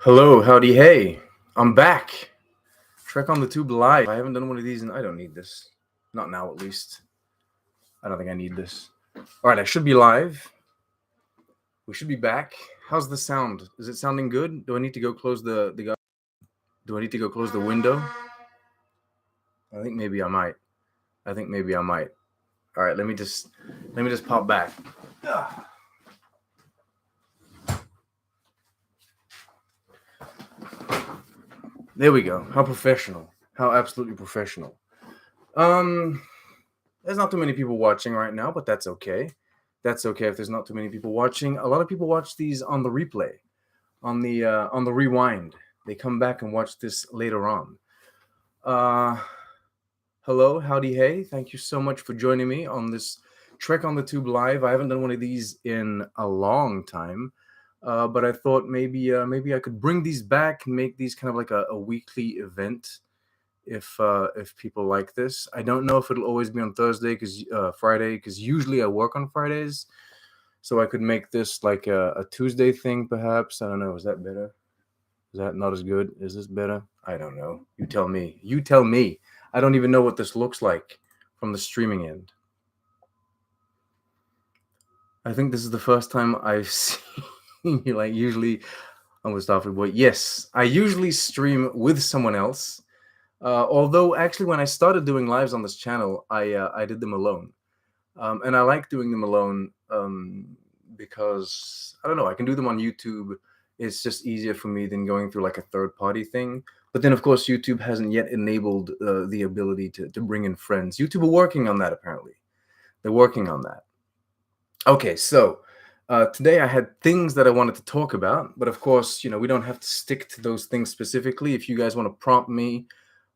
Hello, howdy, hey. I'm back. Trek on the Tube live. I haven't done one of these and I don't need this. Not now, at least. I don't think I need this. All right, I should be live. We should be back. How's the sound? Is it sounding good? Do I need to go close the Do I need to go close the window? I think maybe I might. All right, let me just pop back. There we go. How professional. How absolutely professional. Um There's not too many people watching right now, but that's okay. That's okay if there's not too many people watching. A lot of people watch these on the replay, on the rewind. They come back and watch this later on. Uh, Hello, howdy, hey! Thank you so much for joining me on this Trek on the Tube live. I haven't done one of these in a long time, but I thought maybe I could bring these back and make these kind of like a weekly event if people like this. I don't know if it'll always be on Thursday because Friday because usually I work on Fridays, so I could make this like a Tuesday thing perhaps. I don't know. Is that better? Is that not as good? Is this better? I don't know. You tell me. You tell me. I don't even know what this looks like from the streaming end. I think this is the first time I've seen you. Like usually, I'm with Starfleet Boy. Yes, I usually stream with someone else. Although actually, when I started doing lives on this channel, I did them alone, and I like doing them alone because I don't know. I can do them on YouTube. It's just easier for me than going through like a third party thing. But then, of course, YouTube hasn't yet enabled the ability to bring in friends. YouTube are working on that apparently. They're working on that. Okay, so today I had things that I wanted to talk about, but of course, we don't have to stick to those things specifically. If you guys want to prompt me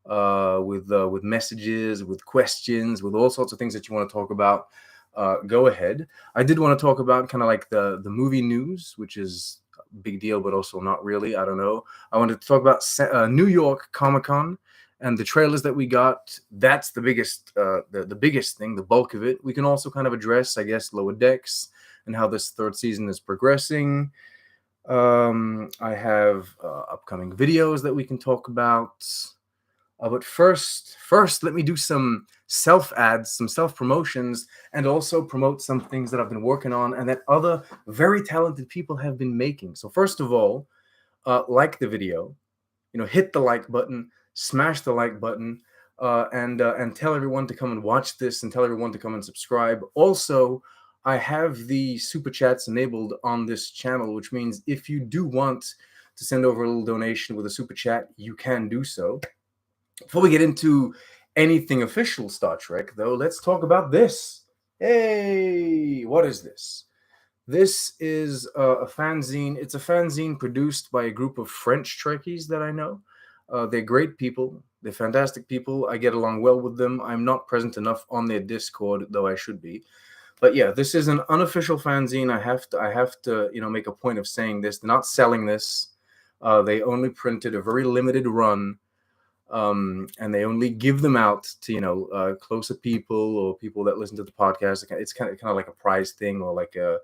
with messages, with questions, with all sorts of things that you want to talk about, go ahead. I did want to talk about kind of like the movie news, which is a big deal, but also not really. I don't know. I wanted to talk about New York Comic Con and the trailers that we got. That's the biggest, the biggest thing, the bulk of it. We can also kind of address, I guess, Lower Decks and how this third season is progressing. I have upcoming videos that we can talk about. But first, let me do some self ads, some self promotions, and also promote some things that I've been working on and that other very talented people have been making. So first of all, like the video, hit the like button, smash the like button, and tell everyone to come and watch this, and tell everyone to come and subscribe. Also, I have the super chats enabled on this channel, which means if you do want to send over a little donation with a super chat, you can do so. Before we get into anything official Star Trek, though, let's talk about this. Hey, what is this? This is a fanzine. It's a fanzine produced by a group of French Trekkies that I know. They're great people. They're fantastic people. I get along well with them. I'm not present enough on their Discord, though I should be. But yeah, this is an unofficial fanzine. I have to, make a point of saying this. They're not selling this. They only printed a very limited run, and they only give them out to closer people or people that listen to the podcast. It's kind of like a prize thing or like a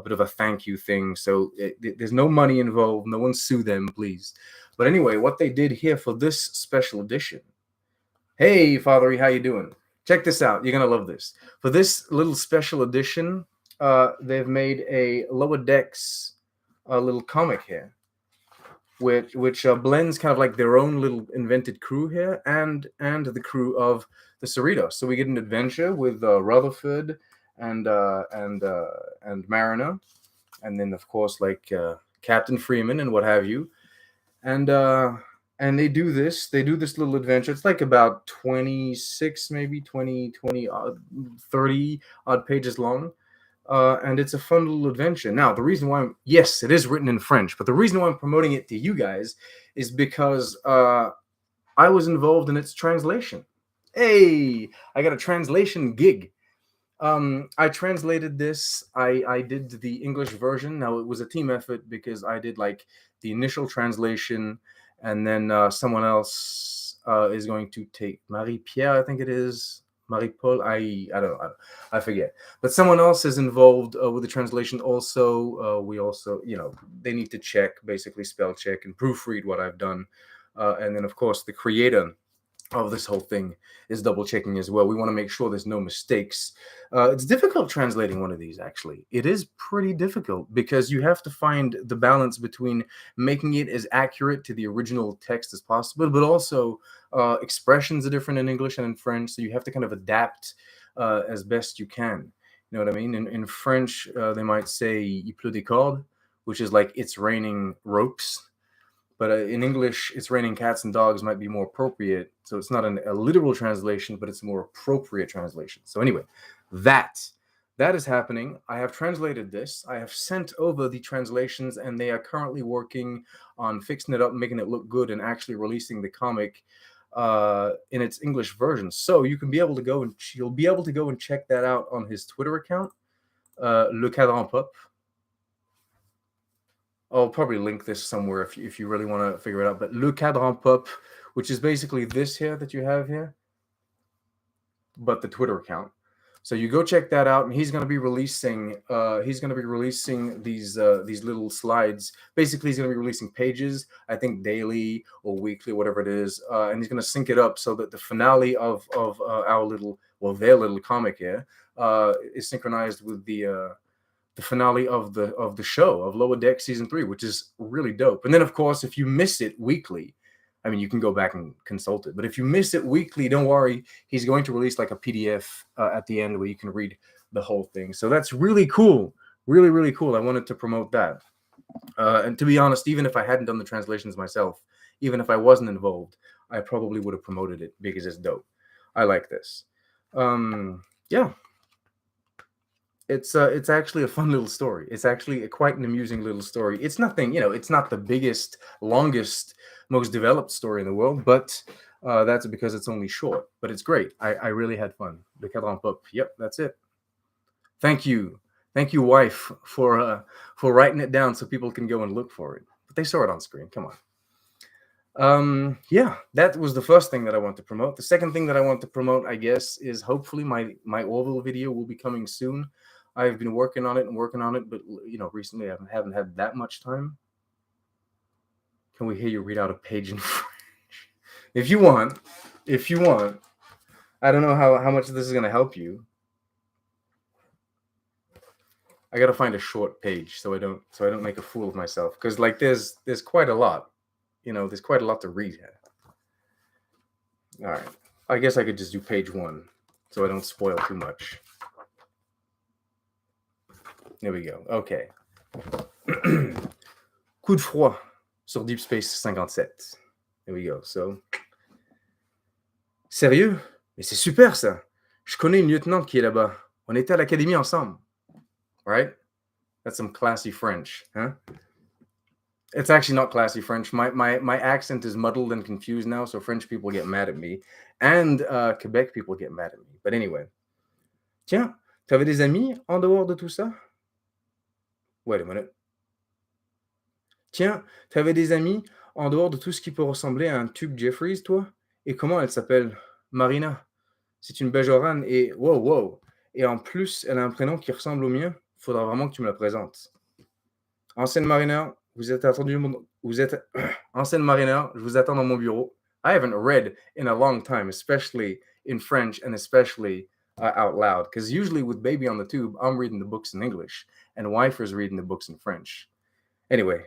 bit of a thank you thing. So there's no money involved. No one sue them, please. But anyway, what they did here for this special edition. Hey, Fathery, how you doing? Check this out. You're gonna love this. For this little special edition, they've made a Lower Decks little comic here, which blends kind of like their own little invented crew here and the crew of the Cerritos. So we get an adventure with Rutherford and Mariner, and then of course like Captain Freeman and what have you, and they do this little adventure. It's like about 26, maybe 20 odd, 30 odd pages long. And it's a fun little adventure. Now, the reason why yes, it is written in French, but the reason why I'm promoting it to you guys is because I was involved in its translation. Hey, I got a translation gig. I translated this. I did the English version. Now it was a team effort because I did like the initial translation, and then someone else is going to take Marie Pierre, I think it is. Marie-Paul, I forget. But someone else is involved with the translation also. We also, they need to check, basically spell check and proofread what I've done. And then, of course, the creator of this whole thing is double checking as well. We want to make sure there's no mistakes. It's difficult translating one of these, actually. It is pretty difficult because you have to find the balance between making it as accurate to the original text as possible, but also expressions are different in English and in French, so you have to kind of adapt as best you can. You know what I mean? In French, they might say "il pleut des cordes," which is like "it's raining ropes." But in English, "it's raining cats and dogs" might be more appropriate. So it's not a literal translation, but it's a more appropriate translation. So anyway, that is happening. I have translated this. I have sent over the translations, and they are currently working on fixing it up, making it look good, and actually releasing the comic in its English version. So you'll be able to go and check that out on his Twitter account, Le Cadran Pop. I'll probably link this somewhere if you really want to figure it out. But Le Cadran Pop, which is basically this here that you have here, but the Twitter account. So you go check that out, and he's going to be releasing these little slides. Basically, he's going to be releasing pages, I think daily or weekly, whatever it is, and he's going to sync it up so that the finale of their little comic here is synchronized with the finale of the show of Lower Deck season 3, which is really dope. And then, of course, if you miss it weekly, I mean, you can go back and consult it. But if you miss it weekly, don't worry. He's going to release like a PDF at the end where you can read the whole thing. So that's really cool. Really, really cool. I wanted to promote that. And to be honest, even if I hadn't done the translations myself, even if I wasn't involved, I probably would have promoted it because it's dope. I like this. Yeah. It's actually a fun little story. It's actually quite an amusing little story. It's nothing, it's not the biggest, longest, most developed story in the world, but that's because it's only short. But it's great. I really had fun. Le Cadran Pop. Yep, that's it. Thank you, wife, for writing it down so people can go and look for it. But they saw it on screen. Come on. Yeah, that was the first thing that I want to promote. The second thing that I want to promote, I guess, is hopefully my Orville video will be coming soon. I've been working on it, but recently I haven't had that much time. Can we hear you read out a page in French? If you want. I don't know how much this is gonna help you. I gotta find a short page so I don't make a fool of myself. Because like there's quite a lot. There's quite a lot to read here. All right. I guess I could just do page 1 so I don't spoil too much. There we go. Okay. Coup de froid sur Deep Space 57. There we go. So. Sérieux? Mais c'est super ça. Je connais une lieutenant qui est là-bas. On était à l'académie ensemble. Right? That's some classy French, huh? It's actually not classy French. My accent is muddled and confused now, so French people get mad at me. And Quebec people get mad at me. But anyway. Tiens, t'avais des amis en dehors de tout ça? Wait a minute. Tiens, t'avais des amis en dehors de tout ce qui peut ressembler à un tube Jeffries, toi? Et comment elle s'appelle? Marina. C'est une Bajorane et... Wow. Et en plus, elle a un prénom qui ressemble au mien. Faudra vraiment que tu me la présentes. Ancienne marineur, Ancienne marineur, je vous attends dans mon bureau. I haven't read in a long time, especially in French and especially out loud. Because usually with Baby on the Tube, I'm reading the books in English and wife is reading the books in French. Anyway,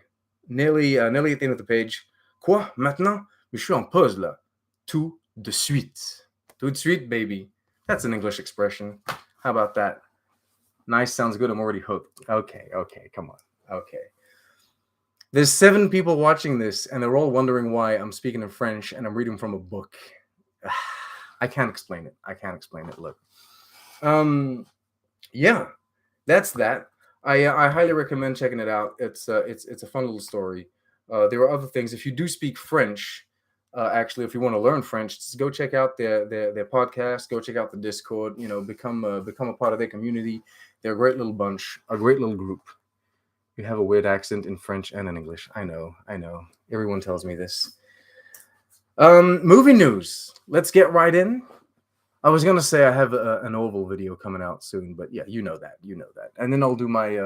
nearly at the end of the page. Quoi? Maintenant? Mais je suis en pause là. Tout de suite. Tout de suite, baby. That's an English expression. How about that? Nice, sounds good. I'm already hooked. Okay, come on. Okay. There's 7 people watching this, and they're all wondering why I'm speaking in French and I'm reading from a book. I can't explain it. Look. Yeah, that's that. I highly recommend checking it out. It's a fun little story. There are other things. If you do speak French, actually, if you want to learn French, just go check out their podcast. Go check out the Discord. Become a part of their community. They're a great little bunch, a great little group. You have a weird accent in French and in English. I know. Everyone tells me this. Movie news. Let's get right in. I was gonna say I have an Orville video coming out soon, but yeah, you know that, and then I'll do my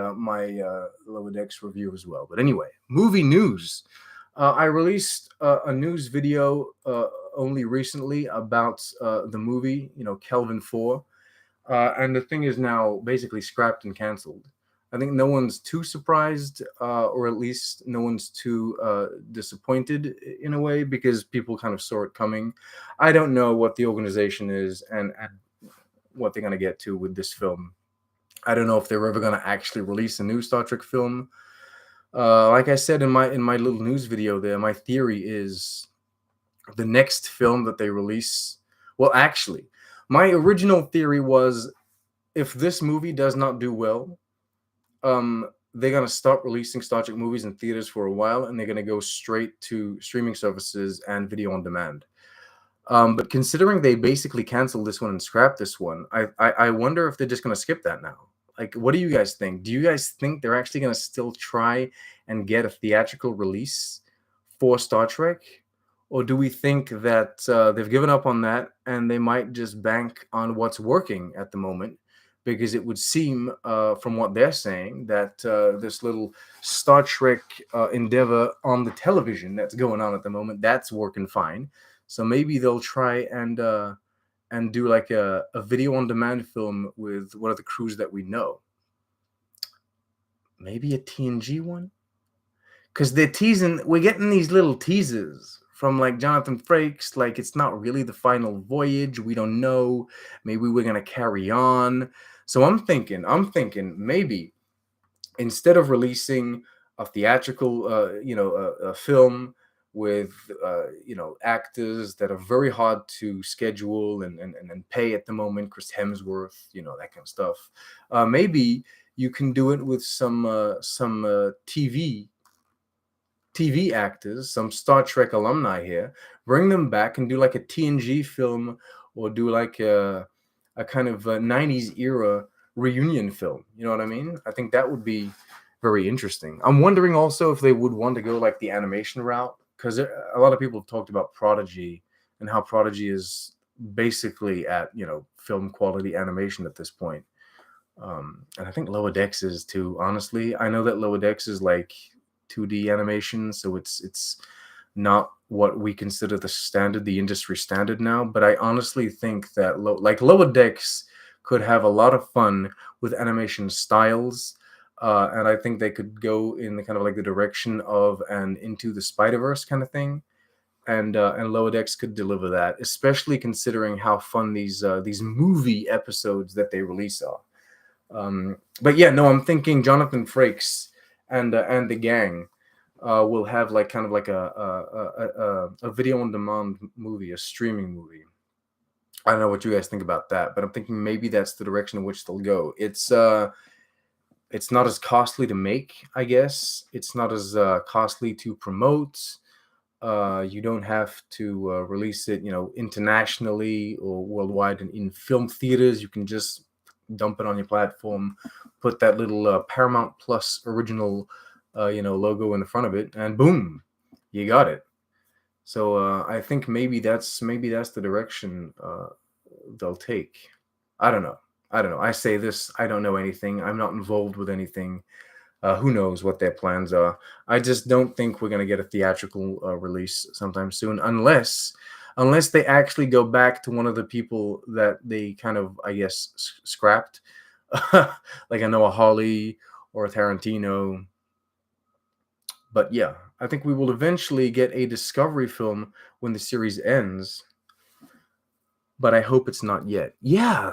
Lower Decks review as well. But anyway, movie news. I released a news video only recently about the movie, Kelvin 4, and the thing is now basically scrapped and canceled. I think no one's too surprised, or at least no one's too disappointed in a way, because people kind of saw it coming. I don't know what the organization is and what they're going to get to with this film. I don't know if they're ever going to actually release a new Star Trek film. Like I said in my little news video there, my theory is the next film that they release. Well, actually, my original theory was if this movie does not do well, they're gonna stop releasing Star Trek movies in theaters for a while, and they're gonna go straight to streaming services and video on demand. But considering they basically canceled this one and scrapped this one, I wonder if they're just gonna skip that now. Like, what do you guys think? Do you guys think they're actually gonna still try and get a theatrical release for Star Trek, or do we think that they've given up on that and they might just bank on what's working at the moment? Because it would seem, from what they're saying, that this little Star Trek endeavor on the television that's going on at the moment, that's working fine. So maybe they'll try and do like a video on demand film with one of the crews that we know. Maybe a TNG one, because we're getting these little teasers from like Jonathan Frakes, like it's not really the final voyage. We don't know. Maybe we're gonna carry on. So I'm thinking maybe instead of releasing a theatrical, a film with, actors that are very hard to schedule and pay at the moment, Chris Hemsworth, that kind of stuff. Maybe you can do it with some TV actors, some Star Trek alumni here, bring them back and do like a TNG film, or do like a kind of a 90s era reunion film. You know what I mean? I think that would be very interesting. I'm wondering also if they would want to go like the animation route, because a lot of people have talked about Prodigy and how Prodigy is basically at, film quality animation at this point. And I think Lower Decks is too, honestly. I know that Lower Decks is like 2D animation, so it's not what we consider the industry standard now. But I honestly think that Lower Decks could have a lot of fun with animation styles, and I think they could go in the kind of like the direction of an Into the Spider-Verse kind of thing, and Lower Decks could deliver that, especially considering how fun these movie episodes that they release are. But yeah, no, I'm thinking Jonathan Frakes and the gang will have like kind of like a video on demand movie, a streaming movie. I don't know what you guys think about that, but I'm thinking maybe that's the direction in which they'll go. It's not as costly to make, I guess. It's not as costly to promote. You don't have to release it, internationally or worldwide in film theaters. You can just dump it on your platform, put that little Paramount Plus original, logo in the front of it, and boom, you got it. So I think maybe that's the direction they'll take. I don't know. I don't know. I say this. I don't know anything. I'm not involved with anything. Who knows what their plans are? I just don't think we're gonna get a theatrical release sometime soon, unless they actually go back to one of the people that they kind of, I guess, scrapped, like a Noah Hawley or a Tarantino. But yeah, I think we will eventually get a Discovery film when the series ends, but I hope it's not yet. Yeah,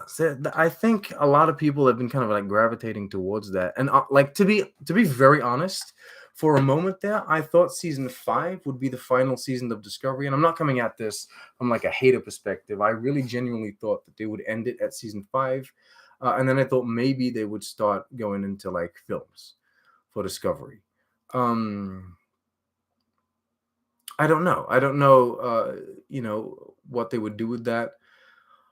I think a lot of people have been kind of like gravitating towards that. And like to be very honest, for a moment there, I thought season 5 would be the final season of Discovery, and I'm not coming at this from like a hater perspective. I really genuinely thought that they would end it at season 5, and then I thought maybe they would start going into like films for Discovery. I don't know. I don't know, what they would do with that.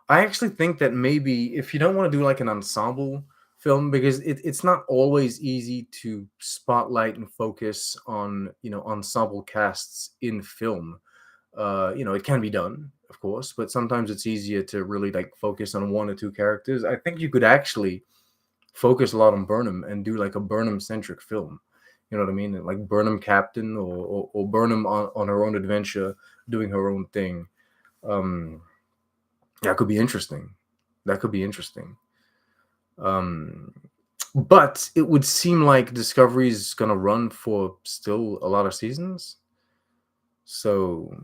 I actually think that maybe if you don't want to do like an ensemble film, because it's not always easy to spotlight and focus on, ensemble casts in film. It can be done of course, but sometimes it's easier to really like focus on one or two characters. I think you could actually focus a lot on Burnham and do like a Burnham centric film. You know what I mean? Like Burnham Captain, or Burnham on her own adventure doing her own thing. Um, that could be interesting. That could be interesting. Um, but it would seem like Discovery's gonna run for still a lot of seasons. So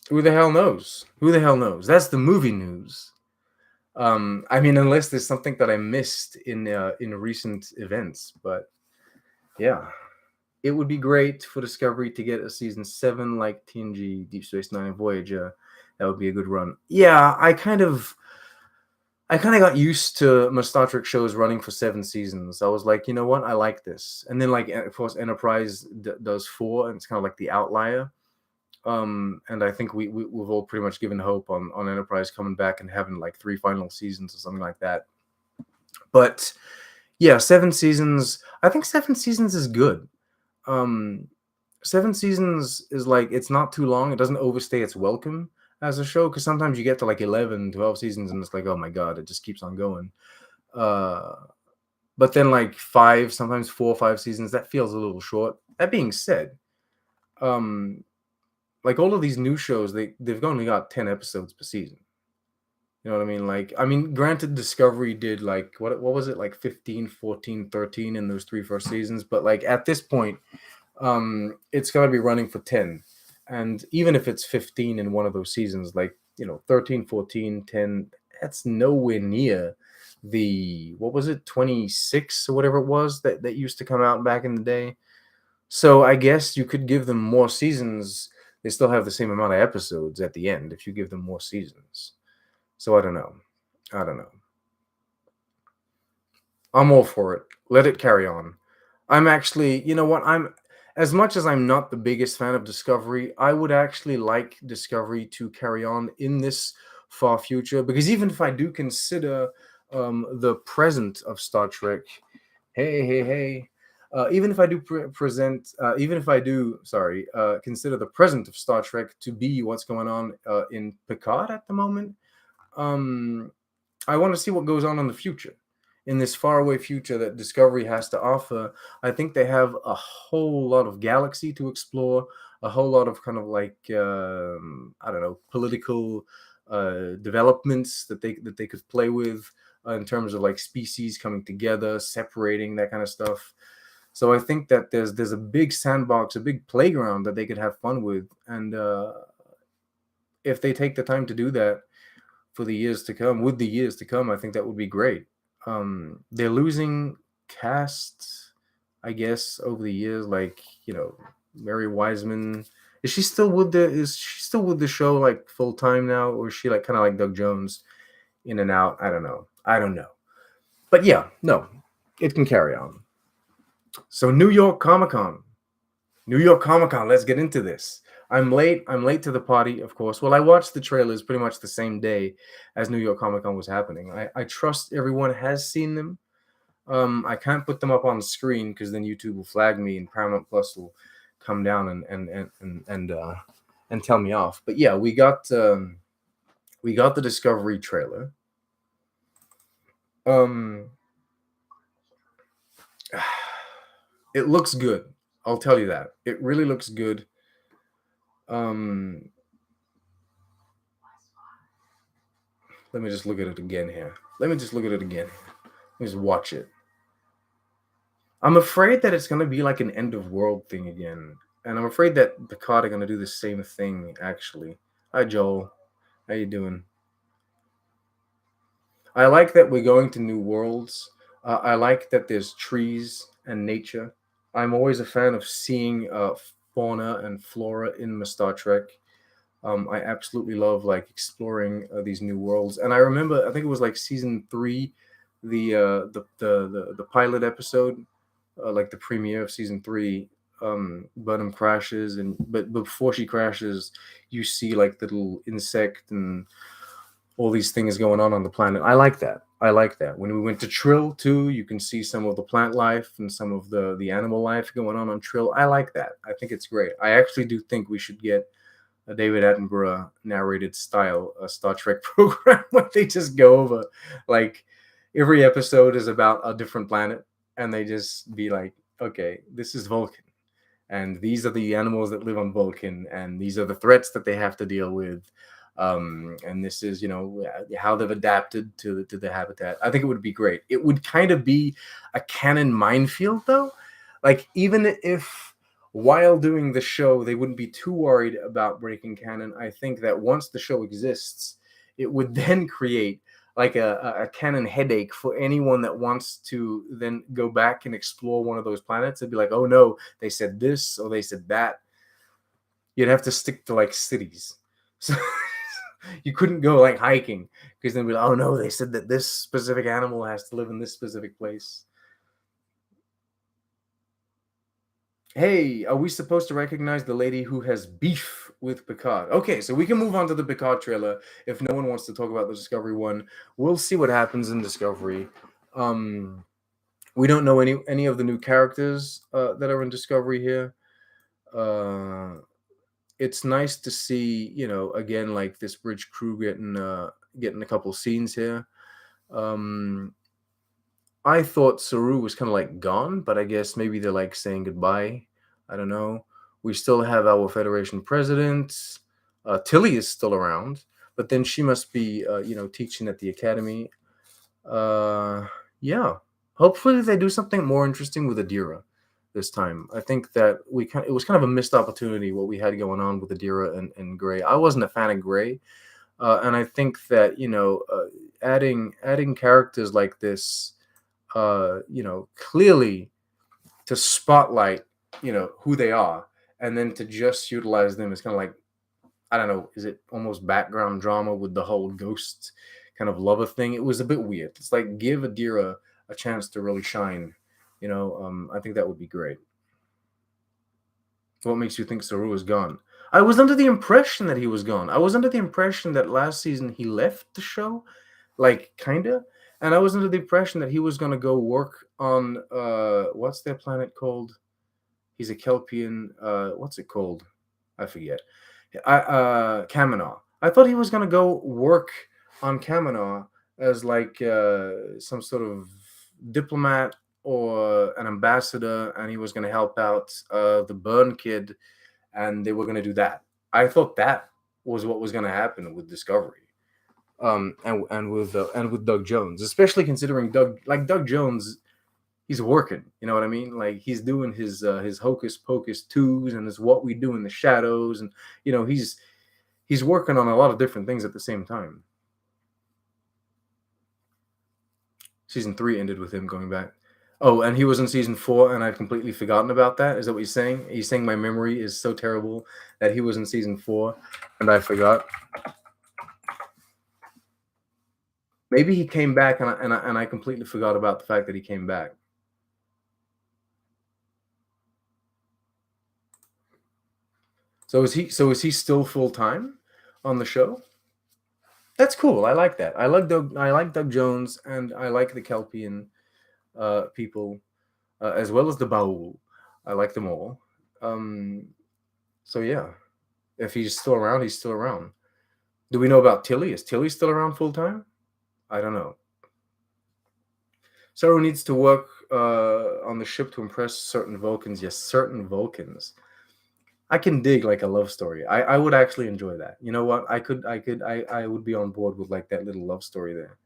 who the hell knows? Who the hell knows? That's the movie news. I mean, unless there's something that I missed in recent events, but yeah, it would be great for Discovery to get a season 7 like TNG, Deep Space Nine, and Voyager. That would be a good run. Yeah, I kind of got used to my Star Trek shows running for 7 seasons. I was like, you know what, I like this. And then, like, of course, Enterprise does 4, and it's kind of like the outlier. And I think we've all pretty much given hope on Enterprise coming back and having like 3 final seasons or something like that. But yeah, 7 seasons. I think 7 seasons is good. 7 seasons is like, it's not too long. It doesn't overstay its welcome as a show, because sometimes you get to like 11, 12 seasons and it's like, oh my god, it just keeps on going. But then like 5, sometimes 4 or 5 seasons, that feels a little short. That being said, like all of these new shows, they've only got 10 episodes per season. You know what I mean? Like, I mean, granted, Discovery did like, what was it, like 15, 14, 13 in those 3 first seasons, but like at this point, it's going to be running for 10. And even if it's 15 in one of those seasons, like, 13, 14, 10, that's nowhere near the, what was it, 26 or whatever it was that used to come out back in the day. So I guess you could give them more seasons. They still have the same amount of episodes at the end if you give them more seasons. So I don't know. I'm all for it. Let it carry on. I'm actually, you know what? As much as I'm not the biggest fan of Discovery, I would actually like Discovery to carry on in this far future, because even if I do consider the present of Star Trek, hey, even if I do consider the present of Star Trek to be what's going on in Picard at the moment, I want to see what goes on in the future, in this faraway future that Discovery has to offer. I think they have a whole lot of galaxy to explore, a whole lot of kind of like I don't know, political developments that they could play with in terms of like species coming together, separating, that kind of stuff. So I think that there's a big sandbox, a big playground that they could have fun with, and if they take the time to do that for the years to come, with the years to come, I think that would be great. They're losing cast, I guess, over the years. Like, Mary Wiseman, is she still with the show like full time now, or is she like kind of like Doug Jones, in and out? I don't know. But yeah, no, it can carry on. So New York Comic Con. Let's get into this. I'm late to the party, of course. Well, I watched the trailers pretty much the same day as New York Comic Con was happening. I trust everyone has seen them. I can't put them up on the screen because then YouTube will flag me and Paramount Plus will come down and tell me off. But yeah, we got the Discovery trailer. It looks good. I'll tell you that. It really looks good. Let me just look at it again here. Let me just watch it. I'm afraid that it's going to be like an end of world thing again. And I'm afraid that Picard are going to do the same thing, actually. Hi, Joel. How you doing? I like that we're going to new worlds. I like that there's trees and nature. I'm always a fan of seeing fauna and flora in my Star Trek. I absolutely love like exploring these new worlds. And I remember, I think it was like season 3, the pilot episode, like the premiere of season 3. Burnham crashes, but before she crashes, you see like the little insect and all these things going on the planet. I like that. When we went to Trill too, you can see some of the plant life and some of the animal life going on Trill. I like that. I think it's great. I actually do think we should get a David Attenborough narrated style a Star Trek program where they just go over, like, every episode is about a different planet, and they just be like, okay, this is Vulcan, and these are the animals that live on Vulcan, and these are the threats that they have to deal with. And this is, how they've adapted to the habitat. I think it would be great. It would kind of be a canon minefield, though. Like, even if while doing the show they wouldn't be too worried about breaking canon, I think that once the show exists, it would then create like a canon headache for anyone that wants to then go back and explore one of those planets and be like, oh no, they said this or they said that. You'd have to stick to like cities. So you couldn't go like hiking because then be like, oh no, they said that this specific animal has to live in this specific place. Hey, are we supposed to recognize the lady who has beef with Picard? Okay, so we can move on to the Picard trailer if no one wants to talk about the Discovery one. We'll see what happens in Discovery. We don't know any of the new characters that are in Discovery here. It's nice to see, again, like this bridge crew getting a couple scenes here. I thought Saru was kind of like gone, but I guess maybe they're like saying goodbye. I don't know. We still have our Federation president. Tilly is still around, but then she must be, teaching at the academy. Yeah. Hopefully they do something more interesting with Adira this time. I think that it was kind of a missed opportunity what we had going on with Adira and Gray. I wasn't a fan of Gray, and I think that adding characters like this, clearly to spotlight, who they are, and then to just utilize them is kind of like, I don't know, is it almost background drama with the whole ghost kind of lover thing? It was a bit weird. It's like, give Adira a chance to really shine. I think that would be great. What makes you think Saru is gone? I was under the impression that he was gone. I was under the impression that last season he left the show, like, kinda. And I was under the impression that he was going to go work on, what's their planet called? He's a Kelpian. What's it called? I forget. Kaminar. I thought he was going to go work on Kaminar as like some sort of diplomat or an ambassador, and he was going to help out the Burn kid, and they were going to do that. I thought that was what was going to happen with Discovery. And with Doug Jones, especially considering Doug Jones, he's working. You know what I mean? Like, he's doing his Hocus Pocus 2s and his What We Do in the Shadows, and he's working on a lot of different things at the same time. Season 3 ended with him going back. Oh, and he was in season 4, and I've completely forgotten about that. Is that what he's saying? He's saying my memory is so terrible that he was in season 4, and I forgot. Maybe he came back, and I completely forgot about the fact that he came back. So is he still full time on the show? That's cool. I like that. I like Doug Jones, and I like the Kelpian people, as well as the Baul. I like them all. So yeah, if he's still around, he's still around. Do we know about Tilly? Is Tilly still around full time? I don't know. Saru needs to work on the ship to impress certain Vulcans. Yes, certain Vulcans. I can dig like a love story. I would actually enjoy that. You know what? I would be on board with like that little love story there.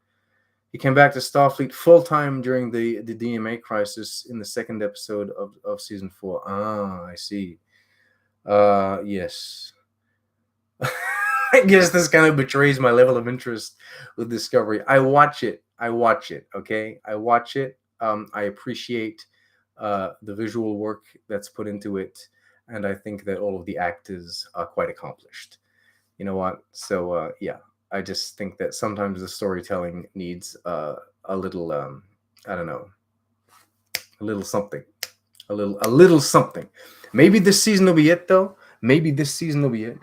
He came back to Starfleet full time during the DMA crisis in the second episode of season 4. Ah, I see. Yes. I guess this kind of betrays my level of interest with Discovery. I watch it. Okay, I watch it. I appreciate the visual work that's put into it, and I think that all of the actors are quite accomplished. You know what? So yeah, I just think that sometimes the storytelling needs a little, I don't know, a little something, a little something. Maybe this season will be it, though. Maybe this season will be it.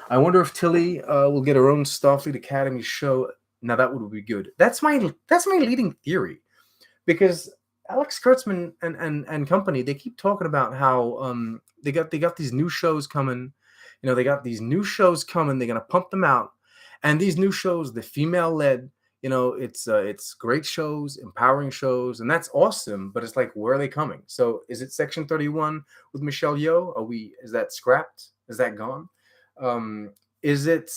I wonder if Tilly will get her own Starfleet Academy show. Now that would be good. That's my leading theory, because Alex Kurtzman and company, they keep talking about how they got these new shows coming. They got these new shows coming. They're gonna pump them out, and these new shows, the female led. It's great shows, empowering shows, and that's awesome. But it's like, where are they coming? So is it Section 31 with Michelle Yeoh? Is that scrapped? Is that gone? Um, is it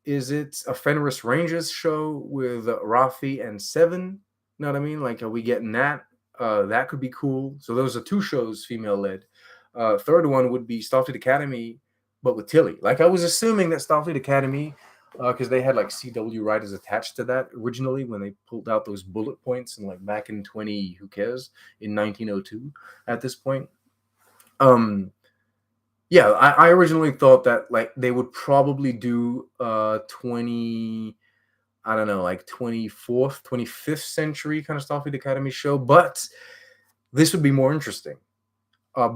a Fenris Rangers show with Rafi and Seven? You know what I mean? Like, are we getting that? That could be cool. So those are two shows female led. Third one would be Starfleet Academy, but with Tilly. Like, I was assuming that Starfleet Academy, because they had like CW writers attached to that originally when they pulled out those bullet points and like back in who cares, in 1902 at this point. Yeah, I originally thought that like they would probably do 20, I don't know, like 24th, 25th century kind of Starfleet Academy show, but this would be more interesting.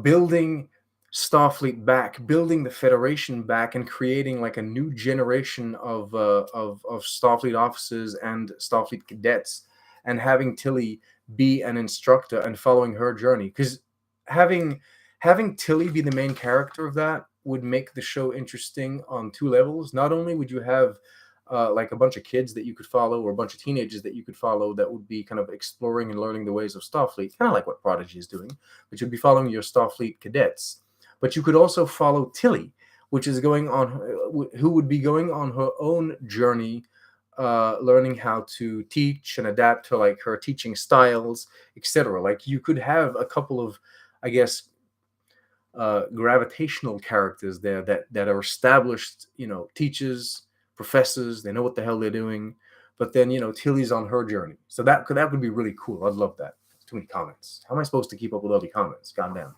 Building Starfleet back, building the Federation back, and creating like a new generation of Starfleet officers and Starfleet cadets, and having Tilly be an instructor and following her journey. Because having Tilly be the main character of that would make the show interesting on two levels. Not only would you have like a bunch of kids that you could follow, or a bunch of teenagers that you could follow, that would be kind of exploring and learning the ways of Starfleet, kind of like what Prodigy is doing, but you'd be following your Starfleet cadets. But you could also follow Tilly, which is who would be going on her own journey, learning how to teach and adapt to like her teaching styles, etc. Like, you could have a couple of, I guess, gravitational characters there that are established, teachers, professors. They know what the hell they're doing. But then, Tilly's on her journey, so that would be really cool. I'd love that. Too many comments. How am I supposed to keep up with all the comments? Goddamn.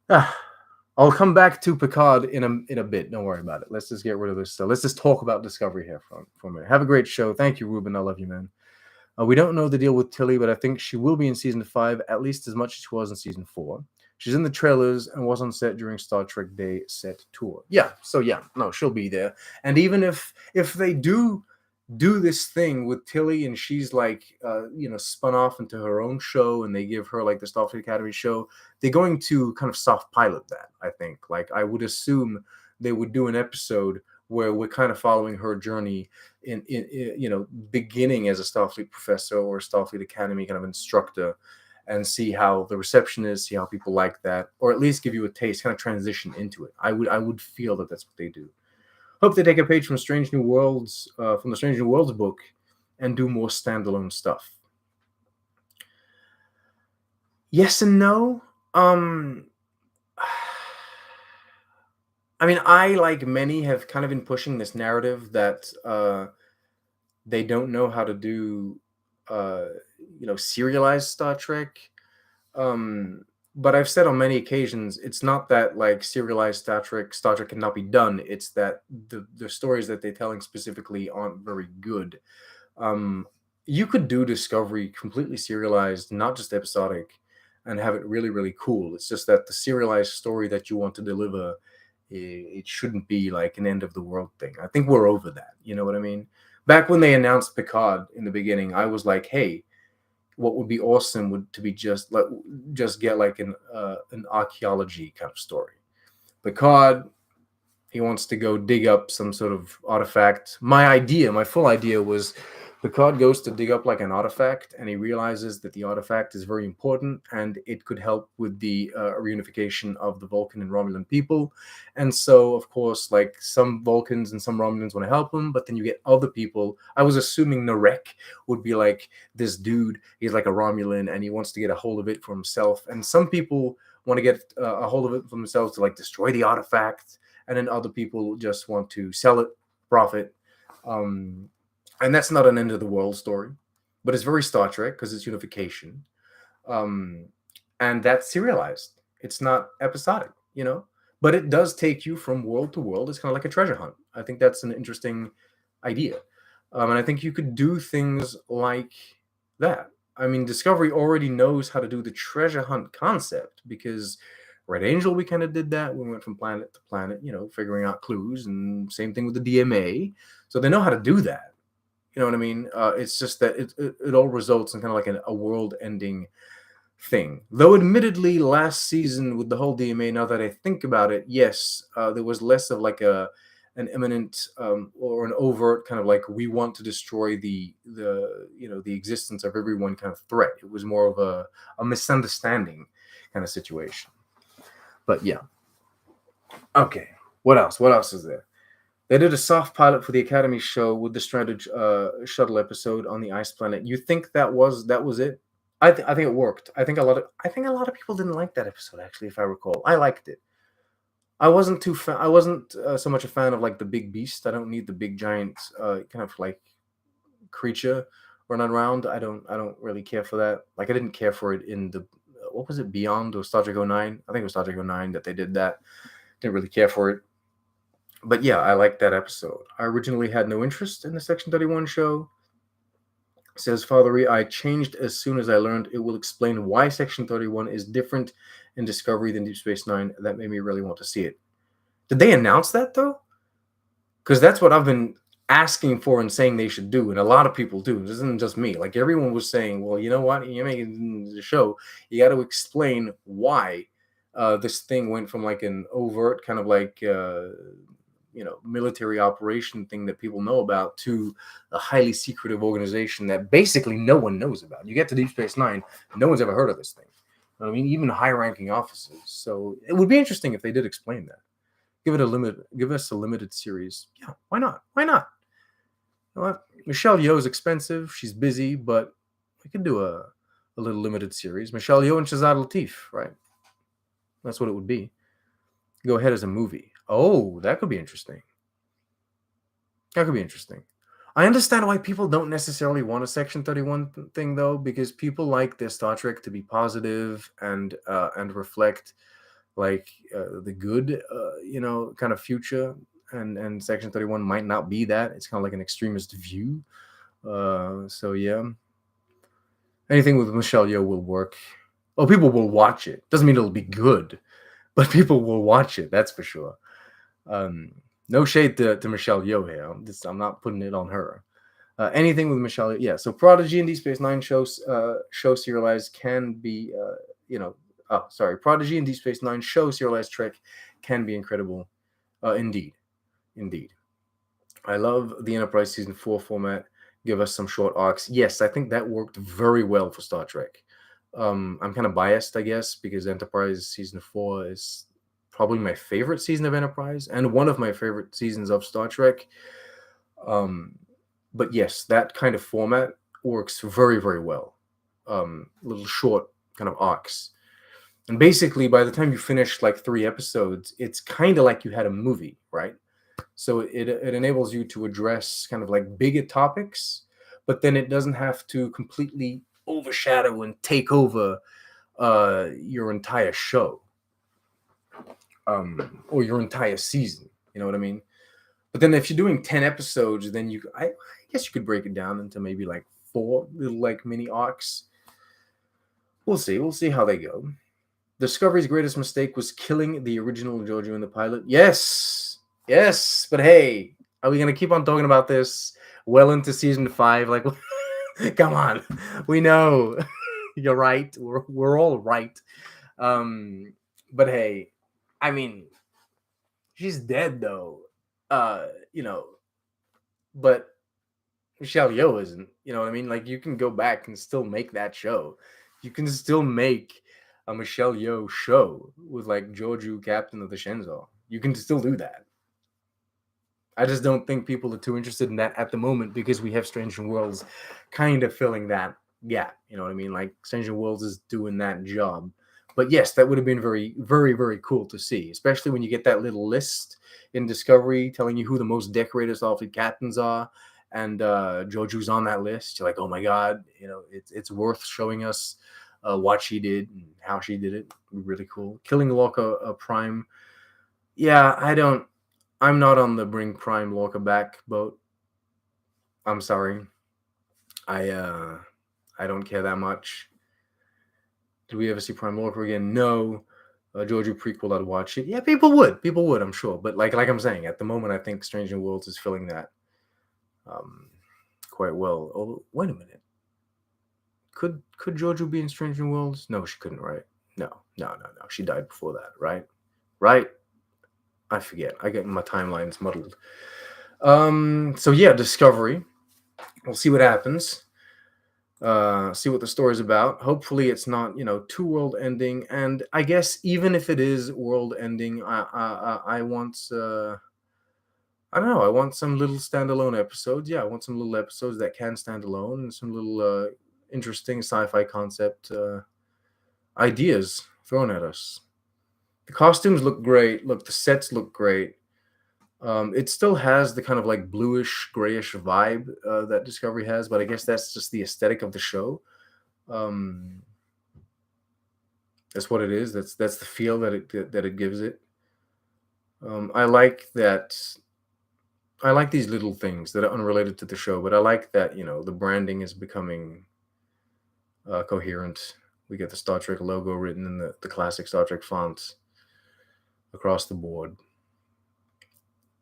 I'll come back to Picard in a bit. Don't worry about it. Let's just get rid of this stuff. Let's just talk about Discovery here for a minute. Have a great show. Thank you, Ruben. I love you, man. We don't know the deal with Tilly, but I think she will be in season 5 at least as much as she was in season 4. She's in the trailers and was on set during Star Trek Day set tour. Yeah, so yeah, no, she'll be there. And even if they do this thing with Tilly and she's like, spun off into her own show, and they give her like the Starfleet Academy show, they're going to kind of soft pilot that, I think. Like, I would assume they would do an episode where we're kind of following her journey in beginning as a Starfleet professor or a Starfleet Academy kind of instructor, and see how the reception is, see how people like that, or at least give you a taste, kind of transition into it. I would feel that that's what they do. Hope they take a page from Strange New Worlds, from the Strange New Worlds book, and do more standalone stuff. Yes and no. I mean, I, like many, have kind of been pushing this narrative that they don't know how to do, serialized Star Trek. But I've said on many occasions, it's not that like serialized Star Trek cannot be done. It's that the stories that they're telling specifically aren't very good. You could do Discovery completely serialized, not just episodic, and have it really, really cool. It's just that the serialized story that you want to deliver, it shouldn't be like an end of the world thing. I think we're over that. You know what I mean? Back when they announced Picard in the beginning, I was like, hey, what would be awesome would to be just get like an archaeology kind of story. Picard, he wants to go dig up some sort of artifact. My full idea was Picard goes to dig up like an artifact, and he realizes that the artifact is very important and it could help with the reunification of the Vulcan and Romulan people. And so, of course, like some Vulcans and some Romulans want to help him, but then you get other people. I was assuming Narek would be like this dude. He's like a Romulan and he wants to get a hold of it for himself. And some people want to get a hold of it for themselves to like destroy the artifact. And then other people just want to sell it, profit. And that's not an end of the world story, but it's very Star Trek because it's unification. And that's serialized. It's not episodic, but it does take you from world to world. It's kind of like a treasure hunt. I think that's an interesting idea. And I think you could do things like that. I mean, Discovery already knows how to do the treasure hunt concept, because Red Angel, we kind of did that. We went from planet to planet, figuring out clues, and same thing with the DMA. So they know how to do that. You know what I mean? It's just that it all results in kind of like a world-ending thing. Though admittedly last season with the whole DMA, now that I think about it, yes, there was less of like an imminent or an overt kind of like we want to destroy the existence of everyone kind of threat. It was more of a misunderstanding kind of situation. But yeah. Okay. What else? What else is there? They did a soft pilot for the Academy show with the stranded shuttle episode on the ice planet. You think that was it? I think it worked. I think a lot of people didn't like that episode actually, if I recall. I liked it. I wasn't I wasn't so much a fan of like the big beast. I don't need the big giant kind of like creature running around. I don't really care for that. Like I didn't care for it in the what was it, Beyond or Star Trek 09? I think it was Star Trek 09 that they did that. Didn't really care for it. But yeah, I liked that episode. I originally had no interest in the Section 31 show. Says Fathery, I changed as soon as I learned it will explain why Section 31 is different in Discovery than Deep Space Nine. That made me really want to see it. Did they announce that though? Because that's what I've been asking for and saying they should do, and a lot of people do. This isn't just me. Like everyone was saying, well, you know what? You're making the show. You got to explain why this thing went from like an overt kind of like military operation thing that people know about to a highly secretive organization that basically no one knows about. You get to Deep Space Nine, no one's ever heard of this thing. I mean, even high-ranking officers. So it would be interesting if they did explain that. Give us a limited series. Yeah, why not? Why not? You know what? Michelle Yeoh is expensive. She's busy, but we could do a little limited series. Michelle Yeoh and Shazad Latif, right? That's what it would be. Go ahead as a movie. Oh, that could be interesting. That could be interesting. I understand why people don't necessarily want a Section 31 thing, though, because people like their Star Trek to be positive and reflect like the good, kind of future. And Section 31 might not be that. It's kind of like an extremist view. So yeah, anything with Michelle Yeoh will work. Oh, people will watch it. Doesn't mean it'll be good, but people will watch it. That's for sure. No shade to Michelle Yeoh here. I'm not putting it on her. Anything with Michelle Yeoh, yeah. So Prodigy and Deep Space Nine show serialized can be, Prodigy and Deep Space Nine show serialized Trek can be incredible. Indeed. I love the Enterprise Season 4 format. Give us some short arcs. Yes, I think that worked very well for Star Trek. I'm kind of biased, I guess, because Enterprise Season 4 is probably my favorite season of Enterprise and one of my favorite seasons of Star Trek. But yes, that kind of format works very, very well. Little short kind of arcs. And basically, by the time you finish like 3 episodes, it's kind of like you had a movie, right? So it enables you to address kind of like bigger topics, but then it doesn't have to completely overshadow and take over your entire show. Or your entire season, you know what I mean? But then if you're doing 10 episodes, then I guess you could break it down into maybe like 4 little like mini arcs. We'll see how they go. Discovery's greatest mistake was killing the original Georgiou in the pilot. Yes, but hey, are we gonna keep on talking about this well into season 5? Like, come on, we know you're right. We're all right. But hey, I mean, she's dead though. But Michelle Yeoh isn't. You know what I mean? Like, you can go back and still make that show. You can still make a Michelle Yeoh show with like Georgiou, captain of the Shenzhou. You can still do that. I just don't think people are too interested in that at the moment because we have Strange New Worlds kind of filling that gap. You know what I mean? Like, Strange New Worlds is doing that job. But yes, that would have been very, very, very cool to see, especially when you get that little list in Discovery telling you who the most decorated Starfleet captains are, and Georgiou's on that list. You're like, oh my god, it's worth showing us what she did and how she did it. Really cool. Killing Lorca Prime. Yeah, I'm not on the bring Prime Lorca back boat. I'm sorry. I don't care that much. Did we ever see Prime Lorca again? No. Georgiou prequel, I'd watch it. Yeah, people would, I'm sure. But like I'm saying, at the moment, I think Strange New Worlds is filling that quite well. Oh, wait a minute. could Jojo be in Strange New Worlds? No, she couldn't, right? No. She died before that, right? Right? I forget. I get my timelines muddled. So yeah, Discovery. We'll see what happens. See what the story's about. Hopefully, it's not too world ending. And I guess even if it is world ending, I want I don't know. I want some little standalone episodes. Yeah, I want some little episodes that can stand alone and some little interesting sci-fi concept ideas thrown at us. The costumes look great. Look, the sets look great. It still has the kind of like bluish, grayish vibe that Discovery has, but I guess that's just the aesthetic of the show. Um, that's what it is. That's the feel that it gives it. I like that. I like these little things that are unrelated to the show, but I like that the branding is becoming coherent. We get the Star Trek logo written in the classic Star Trek fonts across the board.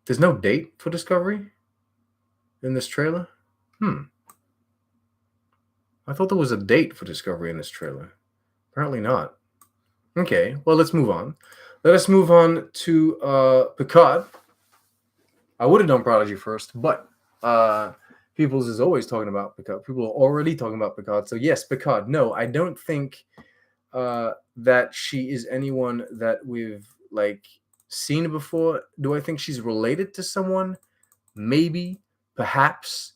There's no date for Discovery in this trailer. I thought there was a date for Discovery in this trailer. Apparently not. Okay, well, let's move on. Let us move on to Picard. I would have done Prodigy first, but Peoples is always talking about Picard. People are already talking about Picard. So yes, Picard. No, I don't think that she is anyone that we've seen before. Do I think she's related to someone? Maybe, perhaps.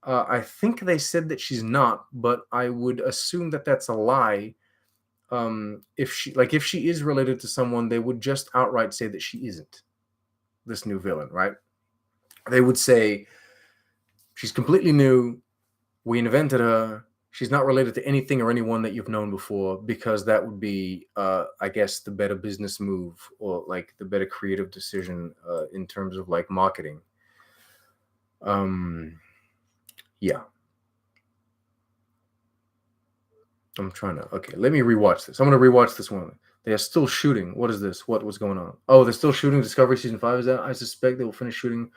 I think they said that she's not, but I would assume that that's a lie. If she is related to someone, they would just outright say that she isn't this new villain, right? They would say she's completely new. We invented her. She's not related to anything or anyone that you've known before, because that would be, I guess, the better business move, or the better creative decision in terms of marketing. Yeah. I'm trying to. Okay, let me rewatch this. I'm gonna rewatch this one. They are still shooting. What is this? What's going on? Oh, they're still shooting. Discovery season 5 is out. I suspect they will finish shooting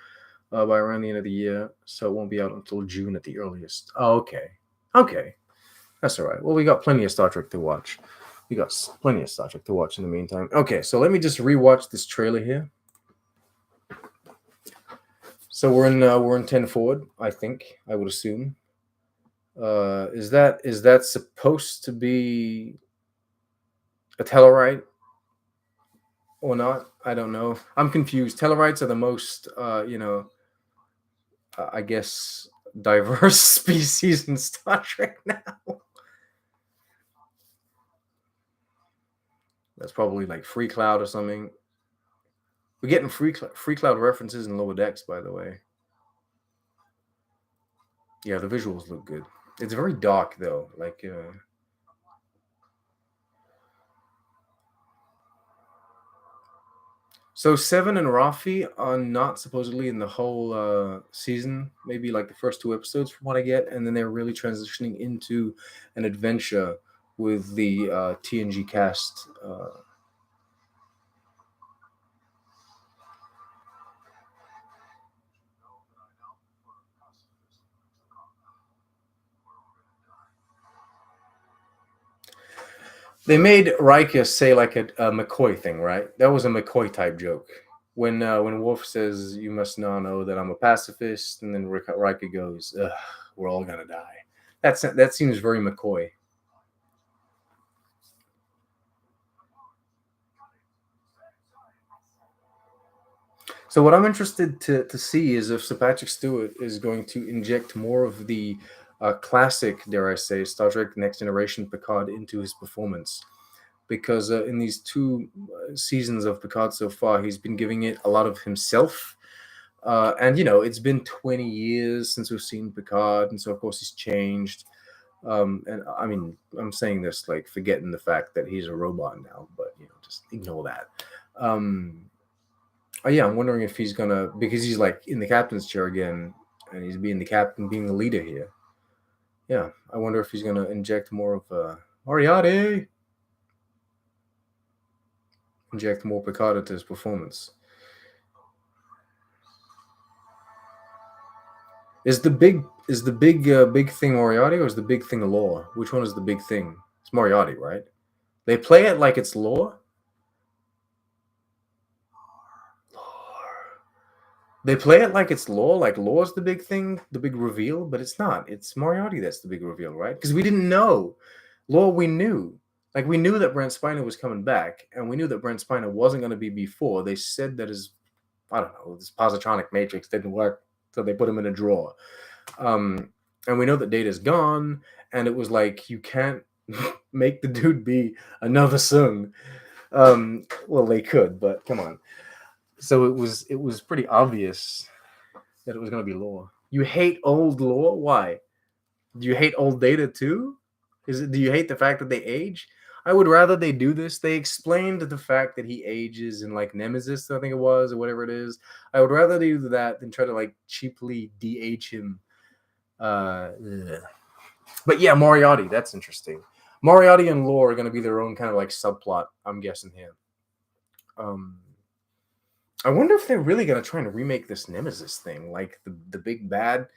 by around the end of the year, so it won't be out until June at the earliest. Oh, okay, that's all right. Well, we got plenty of Star Trek to watch. We got plenty of Star Trek to watch in the meantime. Okay, so let me just rewatch this trailer here. So we're in 10 forward, I think. I would assume. Is that supposed to be a Tellarite or not? I don't know. I'm confused. Tellarites are the most, I guess, diverse species in Star Trek now. That's probably Free Cloud or something. We're getting Free Cloud references in Lower Decks, by the way. Yeah, the visuals look good. It's very dark though. So Seven and Rafi are not supposedly in the whole season. Maybe the first 2 episodes, from what I get, and then they're really transitioning into an adventure with the TNG cast. They made Riker say a McCoy thing, right? That was a McCoy type joke. When Worf says, "You must now know that I'm a pacifist," and then Riker goes, "Ugh, we're all gonna die." That seems very McCoy. So what I'm interested to see is if Sir Patrick Stewart is going to inject more of the classic, dare I say, Star Trek Next Generation Picard into his performance. Because in these 2 seasons of Picard so far, he's been giving it a lot of himself. And it's been 20 years since we've seen Picard, and so of course he's changed. And I mean, I'm saying this forgetting the fact that he's a robot now, but just ignore that. Oh yeah, I'm wondering if he's gonna, because he's in the captain's chair again, and he's being the captain, being the leader here. Yeah, I wonder if he's gonna inject more of Moriarty, inject more Picard into his performance. Is the big thing Moriarty or is the big thing Law? Which one is the big thing? It's Moriarty, right? They play it like it's Law. They play it like it's Law, like Law's the big thing, the big reveal, but it's not. It's Moriarty that's the big reveal, right? Because we didn't know. Law, we knew. Like, we knew that Brent Spiner was coming back, and we knew that Brent Spiner wasn't going to be before. They said that his, I don't know, this positronic matrix didn't work, so they put him in a drawer. And we know that Data's gone, and it was like, you can't make the dude be another Sung. Well, they could, but come on. So it was pretty obvious that it was going to be Law. You hate old Law? Why? Do you hate old Data too? Do you hate the fact that they age? I would rather they do this. They explained the fact that he ages in like Nemesis, I think it was, or whatever it is. I would rather they do that than try to like cheaply de-age him. Ugh. But yeah, Moriarty, that's interesting. Moriarty and Law are going to be their own kind of like subplot, I'm guessing here. I wonder if they're really going to try to remake this Nemesis thing, like the big bad.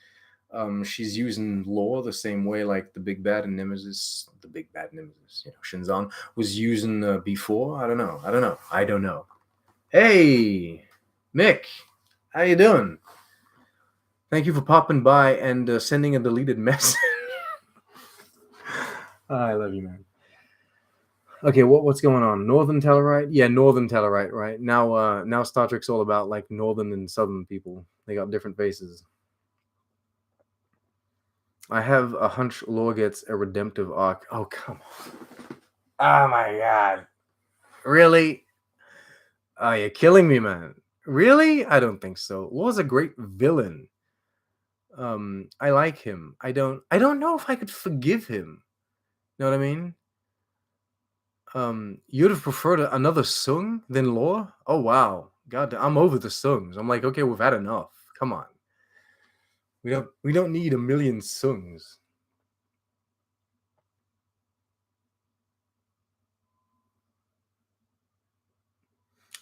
She's using Law the same way like the big bad in Nemesis, the big bad Nemesis, Shinzon was using before. I don't know. Hey, Mick, how you doing? Thank you for popping by and sending a deleted message. I love you, man. Okay, what's going on? Northern Tellarite? Yeah, Northern Tellarite, right? Now Star Trek's all about like northern and southern people. They got different faces. I have a hunch Law gets a redemptive arc. Oh, come on. Oh my god. Really? Oh, you're killing me, man. Really? I don't think so. Law's a great villain. I like him. I don't know if I could forgive him. You know what I mean? You'd have preferred another Sung than Law? Oh wow. God, I'm over the Sungs. I'm like, okay, we've had enough. Come on. We don't need a million Sungs.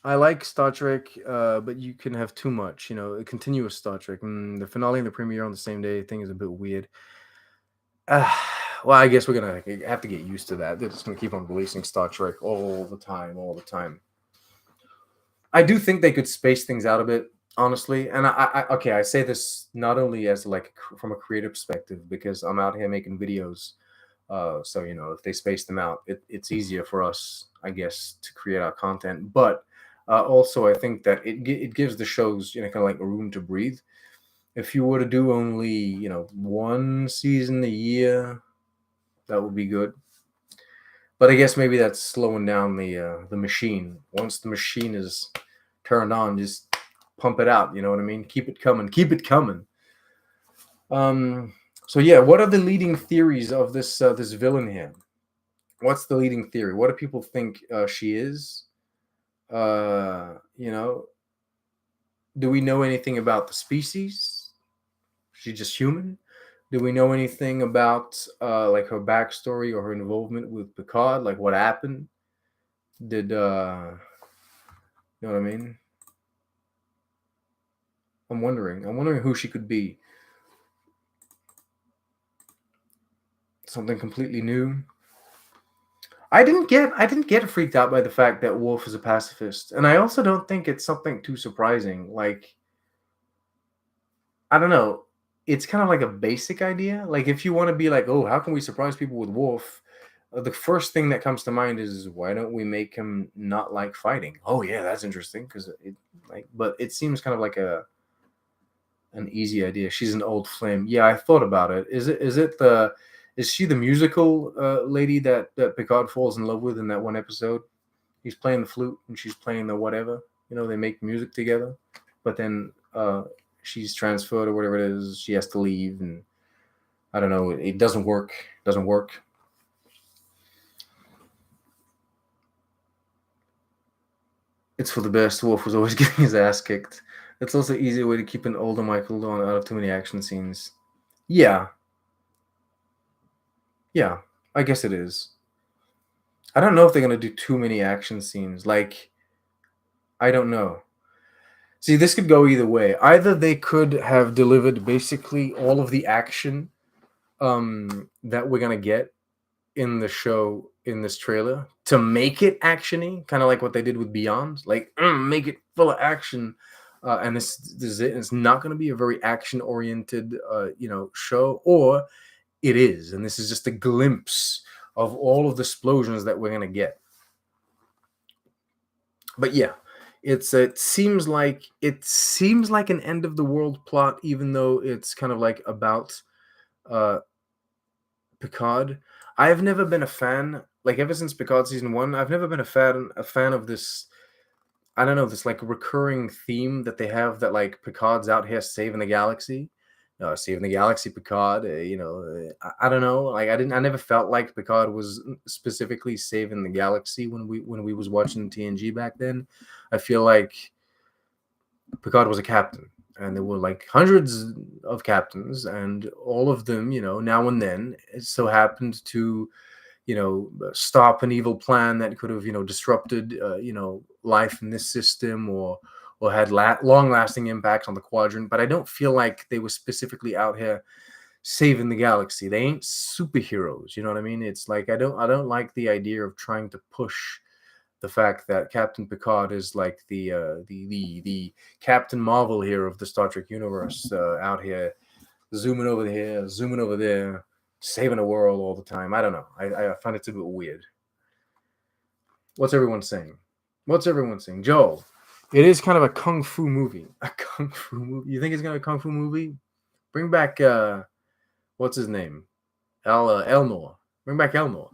I like Star Trek, but you can have too much. A continuous Star Trek. The finale and the premiere on the same day thing is a bit weird. Well, I guess we're gonna have to get used to that. They're just gonna keep on releasing Star Trek all the time. I do think they could space things out a bit, honestly. And I say this not only as like from a creative perspective because I'm out here making videos. So if they space them out, it's easier for us, I guess, to create our content. But also, I think that it gives the shows kind of like a room to breathe. If you were to do only one season a year, that would be good. But I guess maybe that's slowing down the machine. Once the machine is turned on, just pump it out. You know what I mean? Keep it coming. Keep it coming. So yeah, what are the leading theories of this villain here? What's the leading theory? What do people think she is? You know, do we know anything about the species? She's just human. Do we know anything about like her backstory or her involvement with Picard? Like what happened? Did you know what I mean? I'm wondering who she could be. Something completely new. I didn't get freaked out by the fact that Worf is a pacifist, and I also don't think it's something too surprising. Like, I don't know, it's kind of like a basic idea. Like, if you want to be like, oh, how can we surprise people with Worf? The first thing that comes to mind is why don't we make him not like fighting? Oh yeah, that's interesting because but it seems kind of like an easy idea. She's an old flame. Yeah, I thought about it. Is she the musical lady that Picard falls in love with in that one episode? He's playing the flute and she's playing the whatever. They make music together, but then she's transferred or whatever it is. She has to leave, and I don't know. It doesn't work. Doesn't work. It's for the best. Wolf was always getting his ass kicked. It's also an easier way to keep an older Michael Dorn out of too many action scenes. Yeah, yeah, I guess it is. I don't know if they're gonna do too many action scenes. Like, I don't know. See, this could go either way. Either they could have delivered basically all of the action that we're gonna get in the show in this trailer to make it actiony, kind of like what they did with Beyond, like make it full of action. And this is it. It's not going to be a very action oriented, show, or it is, and this is just a glimpse of all of the explosions that we're going to get. But yeah, it seems like an end of the world plot, even though it's kind of like about uh Picard. I've never been a fan, like ever since Picard season 1, I've never been a fan of this, I don't know, this like recurring theme that they have, that like Picard's out here saving the galaxy. Saving the galaxy, Picard. I don't know. Like I never felt like Picard was specifically saving the galaxy when we was watching TNG back then. I feel like Picard was a captain, and there were like hundreds of captains, and all of them, now and then, it so happened to, stop an evil plan that could have, disrupted, life in this system, or had long-lasting impacts on the quadrant. But I don't feel like they were specifically out here saving the galaxy. They ain't superheroes. You know what I mean? It's like I don't like the idea of trying to push the fact that Captain Picard is like the Captain Marvel here of the Star Trek universe, out here zooming over here, zooming over there, saving the world all the time. I don't know. I find it a bit weird. What's everyone saying? Joel, it is kind of a kung fu movie. A kung fu movie? You think it's gonna be a kung fu movie? Bring back what's his name? Elnor. Bring back Elnor.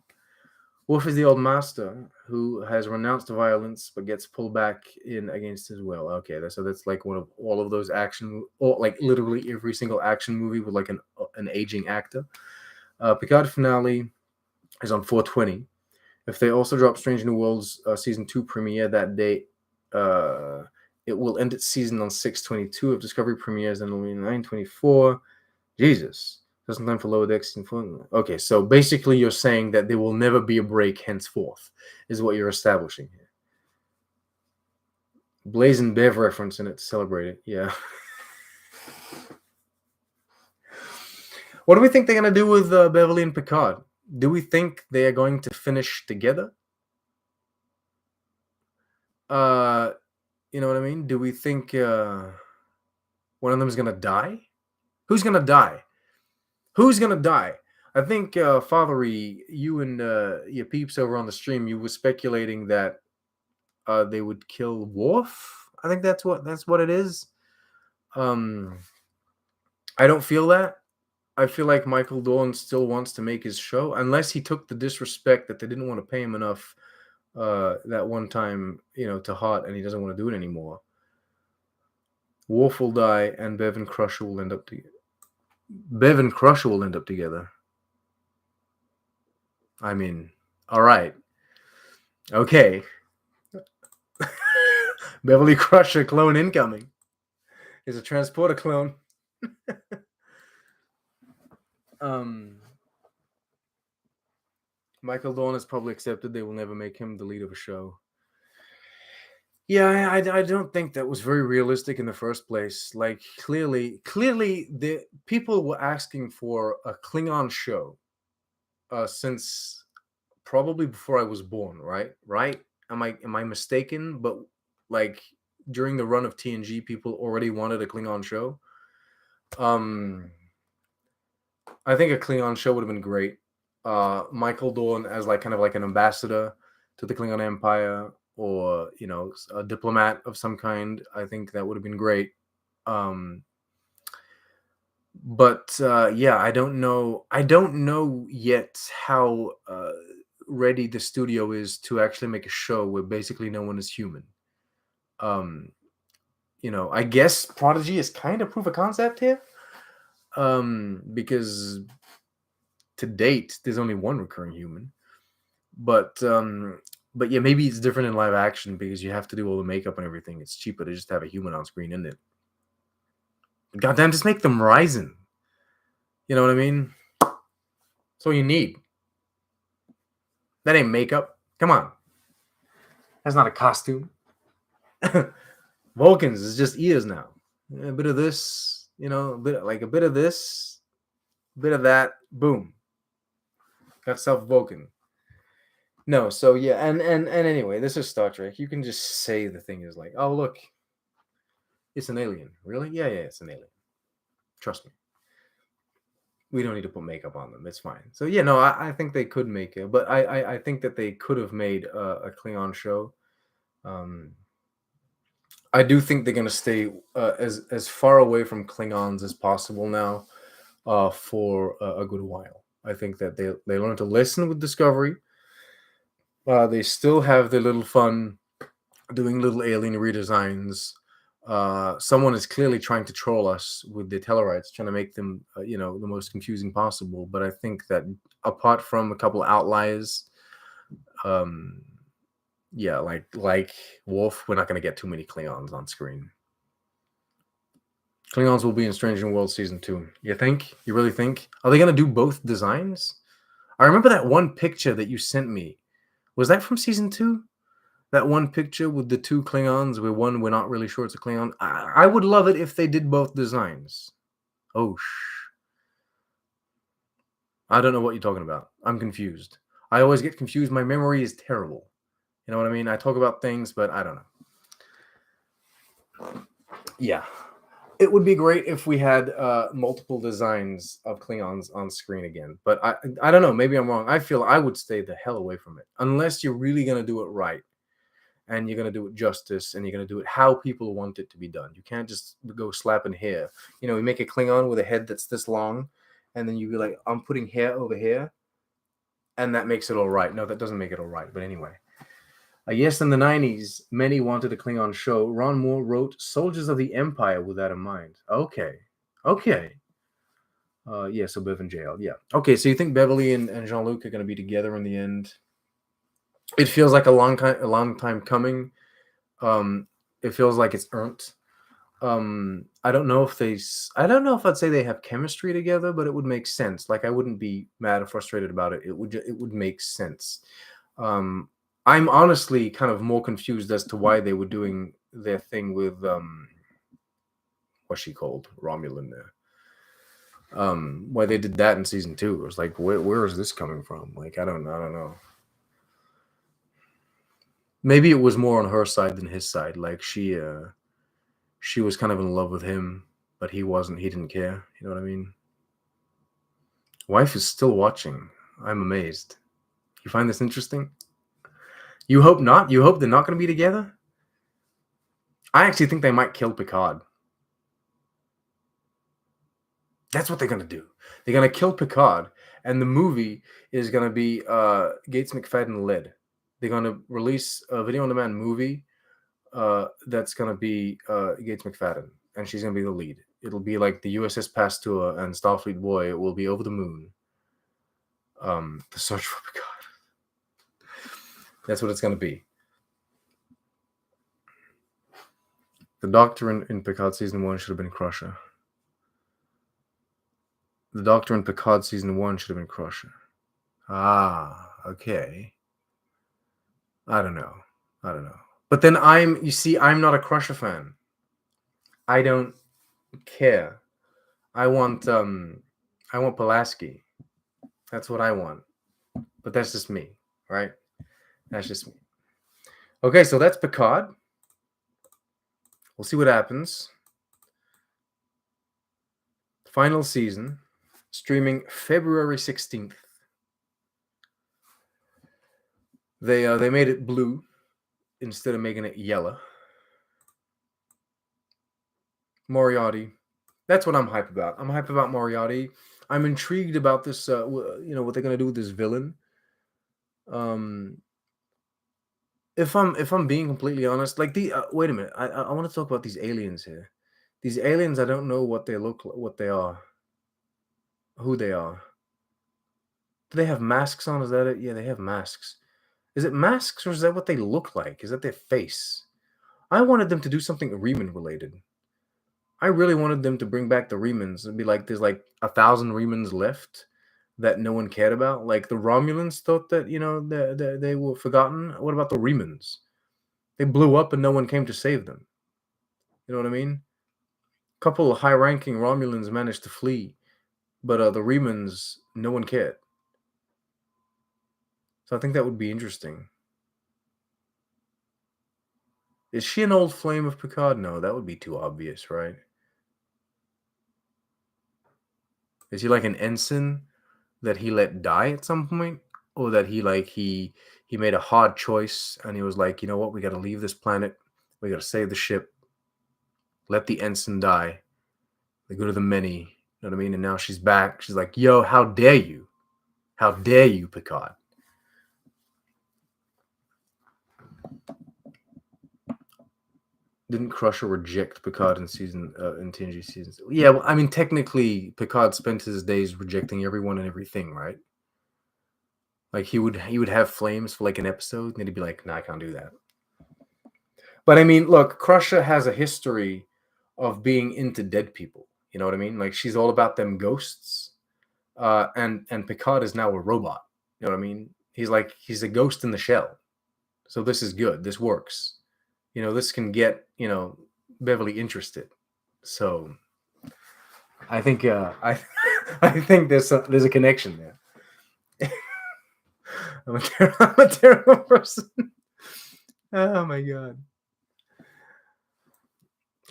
Worf is the old master who has renounced violence but gets pulled back in against his will. Okay, so that's like one of all of those action, or like literally every single action movie with like an aging actor. Picard finale is on 4/20. If they also drop Strange New Worlds season 2 premiere that date, it will end its season on 6/22. If Discovery premieres, then it'll be 9/24. Jesus. Just in time for Lower Decks. Okay, so basically you're saying that there will never be a break henceforth, is what you're establishing here. Blazing Bev reference in it to celebrate it. Yeah. What do we think they're going to do with Beverly and Picard? Do we think they are going to finish together? You know what I mean? Do we think one of them is going to die? Who's going to die? Who's going to die? I think, Fathery, you and your peeps over on the stream, you were speculating that they would kill Worf. I think that's what it is. I don't feel that. I feel like Michael Dorn still wants to make his show, unless he took the disrespect that they didn't want to pay him enough that one time, to Hot, and he doesn't want to do it anymore. Worf will die, and Bev and Crusher will end up together. I mean, all right. Okay. Beverly Crusher clone incoming. Is a transporter clone. Michael Dorn has probably accepted they will never make him the lead of a show. Yeah, I don't think that was very realistic in the first place. Like clearly, the people were asking for a Klingon show since probably before I was born. Right? Am I mistaken? But like during the run of TNG, people already wanted a Klingon show. I think a Klingon show would have been great. Michael Dorn as like kind of like an ambassador to the Klingon Empire, or a diplomat of some kind. I think that would have been great. But yeah, I don't know yet how ready the studio is to actually make a show where basically no one is human. I guess Prodigy is kind of proof of concept here, because to date there's only one recurring human. But yeah, maybe it's different in live action because you have to do all the makeup and everything. It's cheaper to just have a human on screen, isn't it? But goddamn, just make them Ryzen. You know what I mean? That's all you need. That ain't makeup. Come on. That's not a costume. Vulcans is just ears now. A bit of this, a bit of this, a bit of that. Boom, got self Vulcan. No, so yeah, and anyway, this is Star Trek. You can just say the thing is like, oh look, it's an alien. Really? Yeah, it's an alien. Trust me. We don't need to put makeup on them. It's fine. So yeah, no, I think they could make it, but I think that they could have made a Klingon show. I do think they're gonna stay as far away from Klingons as possible now, for a good while. I think that they learn to listen with Discovery. They still have their little fun doing little alien redesigns. Someone is clearly trying to troll us with the Tellarites, trying to make them, the most confusing possible. But I think that apart from a couple outliers, yeah, like Worf, we're not going to get too many Klingons on screen. Klingons will be in Strange New Worlds season 2. You think? You really think? Are they going to do both designs? I remember that one picture that you sent me. Was that from season 2? That one picture with the two Klingons, where one we're not really sure it's a Klingon. I would love it if they did both designs. Oh, I don't know what you're talking about. I'm confused. I always get confused. My memory is terrible. You know what I mean? I talk about things, but I don't know. Yeah. It would be great if we had multiple designs of Klingons on screen again. But I don't know. Maybe I'm wrong. I feel I would stay the hell away from it. Unless you're really going to do it right. And you're going to do it justice, and you're going to do it how people want it to be done. You can't just go slapping hair. You make a Klingon with a head that's this long, and then you be like, I'm putting hair over here, and that makes it all right. No, that doesn't make it all right. But anyway. Yes, in the 90s, many wanted a Klingon show. Ron Moore wrote Soldiers of the Empire with that in mind. Okay. Yeah, so Bev and JL. Yeah. Okay, so you think Beverly and Jean-Luc are going to be together in the end? It feels like a long time coming. It feels like it's earned. I don't know if I'd say they have chemistry together, but it would make sense. Like, I wouldn't be mad or frustrated about it. It would make sense. I'm honestly kind of more confused as to why they were doing their thing with what's she called, Romulan there. Why they did that in season 2. It was like, where is this coming from? Like, I don't know. Maybe it was more on her side than his side. Like, she was kind of in love with him, but he wasn't. He didn't care. You know what I mean? Wife is still watching. I'm amazed. You find this interesting? You hope not? You hope they're not going to be together? I actually think they might kill Picard. That's what they're going to do. They're going to kill Picard, and the movie is going to be Gates McFadden led. They're going to release a video-on-demand movie that's going to be Gates McFadden, and she's going to be the lead. It'll be like the USS Pasteur and Starfleet Boy. It will be over the moon. The search for Picard. That's what it's going to be. The Doctor in Picard season 1 should have been Crusher. The Doctor in Picard season 1 should have been Crusher. Ah, okay. I don't know. But then I'm not a Crusher fan. I don't care. I want Pulaski. That's what I want. But that's just me, right? That's just me. Okay, so that's Picard. We'll see what happens. Final season, streaming February 16th. They made it blue instead of making it yellow. Moriarty. That's what I'm hyped about. I'm hyped about Moriarty. I'm intrigued about this, what they're going to do with this villain. If I'm being completely honest, like wait a minute. I want to talk about these aliens here. These aliens, I don't know what they look like, what they are. Who they are. Do they have masks on? Is that it? Yeah, they have masks. Is it masks, or is that what they look like? Is that their face? I wanted them to do something Riemann related. I really wanted them to bring back the Riemans and be like, there's like 1,000 Riemans left that no one cared about. Like the Romulans thought that, they were forgotten. What about the Riemans? They blew up and no one came to save them. You know what I mean? A couple of high-ranking Romulans managed to flee, but the Remans, no one cared. So I think that would be interesting. Is she an old flame of Picard? No, that would be too obvious, right? Is he like an ensign that he let die at some point, or that he made a hard choice and he was like, you know what, we got to leave this planet, we got to save the ship, let the ensign die. They go to the many, you know what I mean? And now she's back. She's like, yo, how dare you? How dare you, Picard? Didn't Crusher reject Picard in TNG seasons? Yeah, well, I mean, technically, Picard spent his days rejecting everyone and everything, right? Like he would have flames for like an episode, and then he'd be like, "Nah, I can't do that." But I mean, look, Crusher has a history of being into dead people. You know what I mean? Like she's all about them ghosts. And Picard is now a robot. You know what I mean? He's a ghost in the shell. So this is good. This works. You know, this can get, Beverly interested. So I think I think there's a connection there. I'm a terrible person. Oh my god.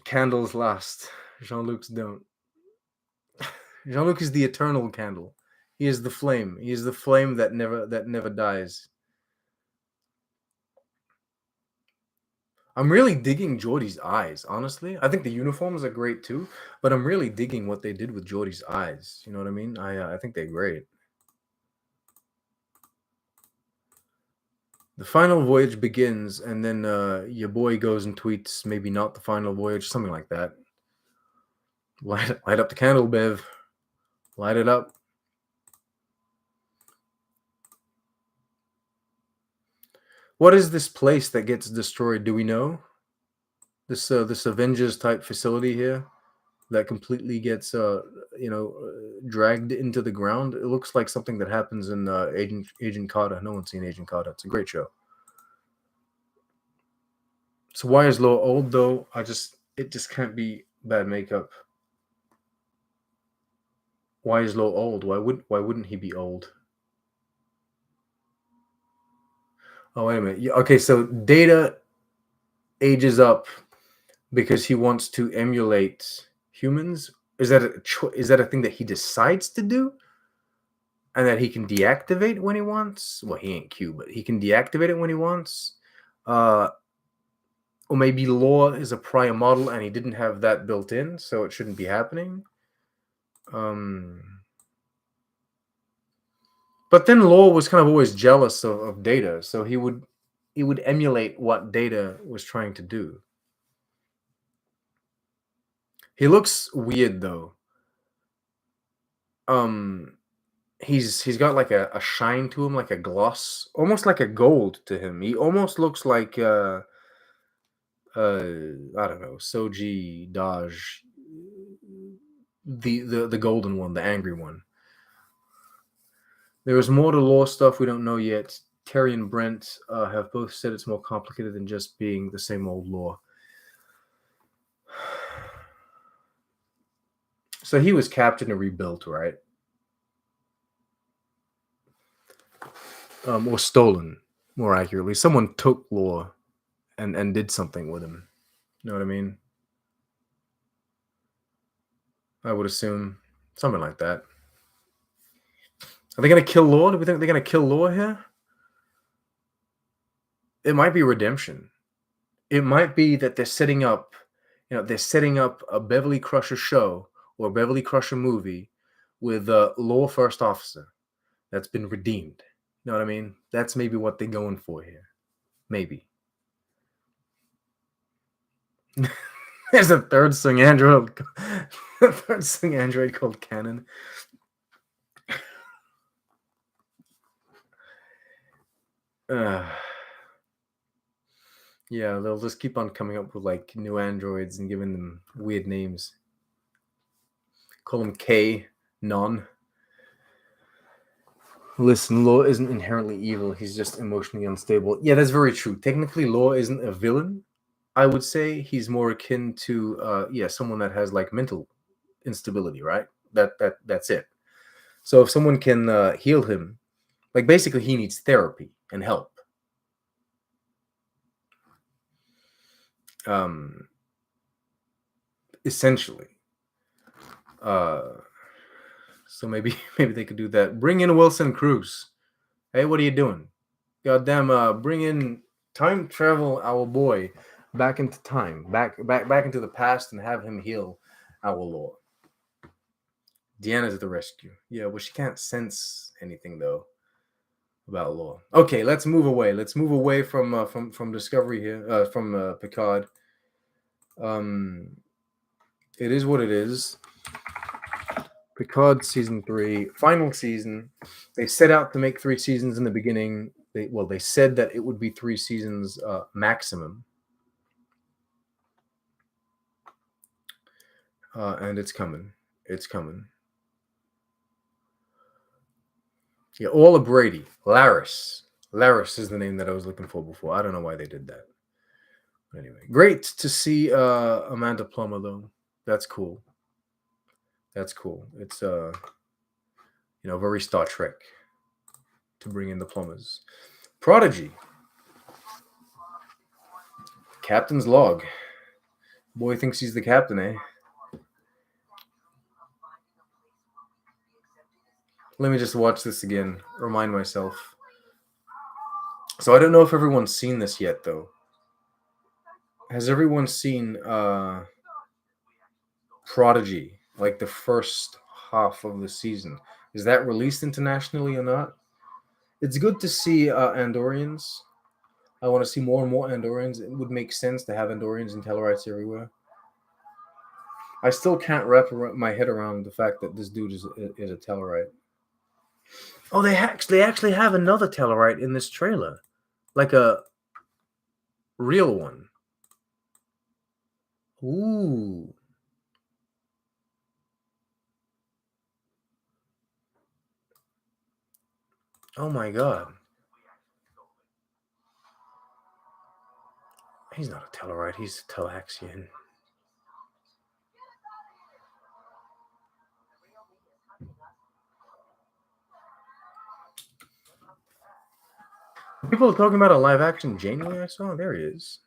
Candles last. Jean-Luc's don't. Jean-Luc is the eternal candle. He is the flame. He is the flame that never dies. I'm really digging Geordie's eyes, honestly. I think the uniforms are great too, but I'm really digging what they did with Geordie's eyes. You know what I mean? I think they're great. The final voyage begins, and then your boy goes and tweets, maybe not the final voyage, something like that. Light up the candle, Bev. Light it up. What is this place that gets destroyed? Do we know? This Avengers type facility here that completely gets dragged into the ground. It looks like something that happens in Agent Carter. No one's seen Agent Carter. It's a great show. So why is Lore old though? It just can't be bad makeup. Why is Lore old? Why wouldn't he be old? Oh wait a minute. Okay, so Data ages up because he wants to emulate humans. Is that a thing that he decides to do? And that he can deactivate when he wants? Well, he ain't Q, but he can deactivate it when he wants. Or maybe Lore is a prior model and he didn't have that built in, so it shouldn't be happening. But then Lore was kind of always jealous of Data, so he would emulate what Data was trying to do. He looks weird though. He's got like a shine to him, like a gloss, almost like a gold to him. He almost looks like I don't know, Soji Daj, the golden one, the angry one. There is more to Lore stuff we don't know yet. Terry and Brent have both said it's more complicated than just being the same old Lore. So he was captured and rebuilt, right? Or stolen, more accurately. Someone took Lore and did something with him. You know what I mean? I would assume something like that. Are they gonna kill Lore? Do we think they're gonna kill Lore here? It might be redemption. It might be that they're setting up, a Beverly Crusher show or a Beverly Crusher movie with Lore First Officer that's been redeemed. You know what I mean? That's maybe what they're going for here. Maybe. There's a third swing android. A third swing android called Cannon. Yeah, they'll just keep on coming up with like new androids and giving them weird names. Call him K, Non. Listen, Lore isn't inherently evil. He's just emotionally unstable. Yeah, that's very true. Technically, Lore isn't a villain. I would say he's more akin to yeah, someone that has like mental instability, right? That's it. So if someone can heal him, like basically he needs therapy and help. Um, essentially. Uh, so maybe maybe they could do that. Bring in Wilson Cruz. Hey, what are you doing? Goddamn, bring in time travel our boy back into time, back into the past, and have him heal our Lord. Deanna's at the rescue. Yeah, well, she can't sense anything though about law. Okay, let's move away. Let's move away from Discovery here, from Picard. Um, it is what it is. Picard season 3, final season. They set out to make 3 seasons in the beginning. They said that it would be 3 seasons maximum. And it's coming. It's coming. Yeah, Orla Brady. Laris. Laris is the name that I was looking for before. I don't know why they did that. Anyway, great to see Amanda Plummer though. That's cool. That's cool. It's very Star Trek to bring in the Plumbers. Prodigy. Captain's log. Boy thinks he's the captain, eh? Let me just watch this again. Remind myself. So I don't know if everyone's seen this yet though. Has everyone seen Prodigy, like the first half of the season? Is that released internationally or not? It's good to see Andorians. I want to see more and more Andorians. It would make sense to have Andorians and Tellarites everywhere. I still can't wrap my head around the fact that this dude is a Tellarite. Oh, they actually have another Tellarite in this trailer, like a real one. Ooh. Oh my god. He's not a Tellarite, he's a Telaxian. People are talking about a live action Janeway I saw. There he is.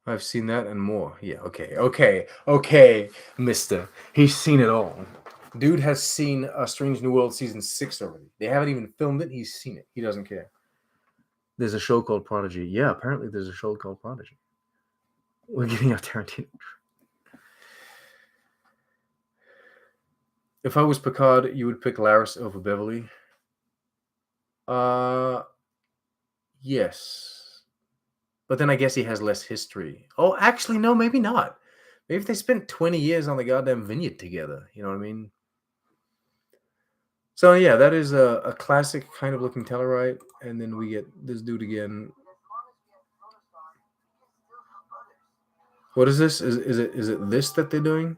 I've seen that and more. Yeah, okay, mister. He's seen it all. Dude has seen A Strange New World season 6 already. They haven't even filmed it. He's seen it. He doesn't care. There's a show called Prodigy. Yeah, apparently there's a show called Prodigy. We're getting a Tarantino. If I was Picard, you would pick Laris over Beverly. Yes. But then I guess he has less history. Oh, actually, no, maybe not. Maybe if they spent 20 years on the goddamn vineyard together. You know what I mean? So yeah, that is a classic kind of looking Tellarite, and then we get this dude again. What is this? Is it this that they're doing?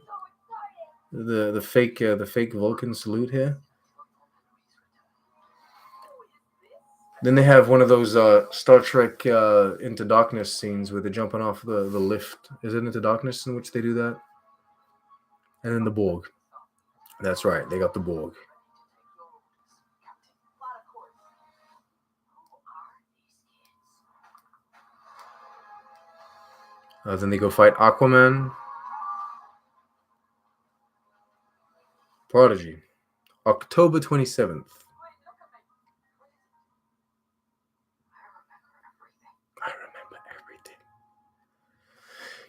The fake Vulcan salute here. Then they have one of those Star Trek Into Darkness scenes where they're jumping off the lift. Is it Into Darkness in which they do that? And then the Borg. That's right. They got the Borg. Then they go fight Aquaman. Prodigy. October 27th. I remember everything.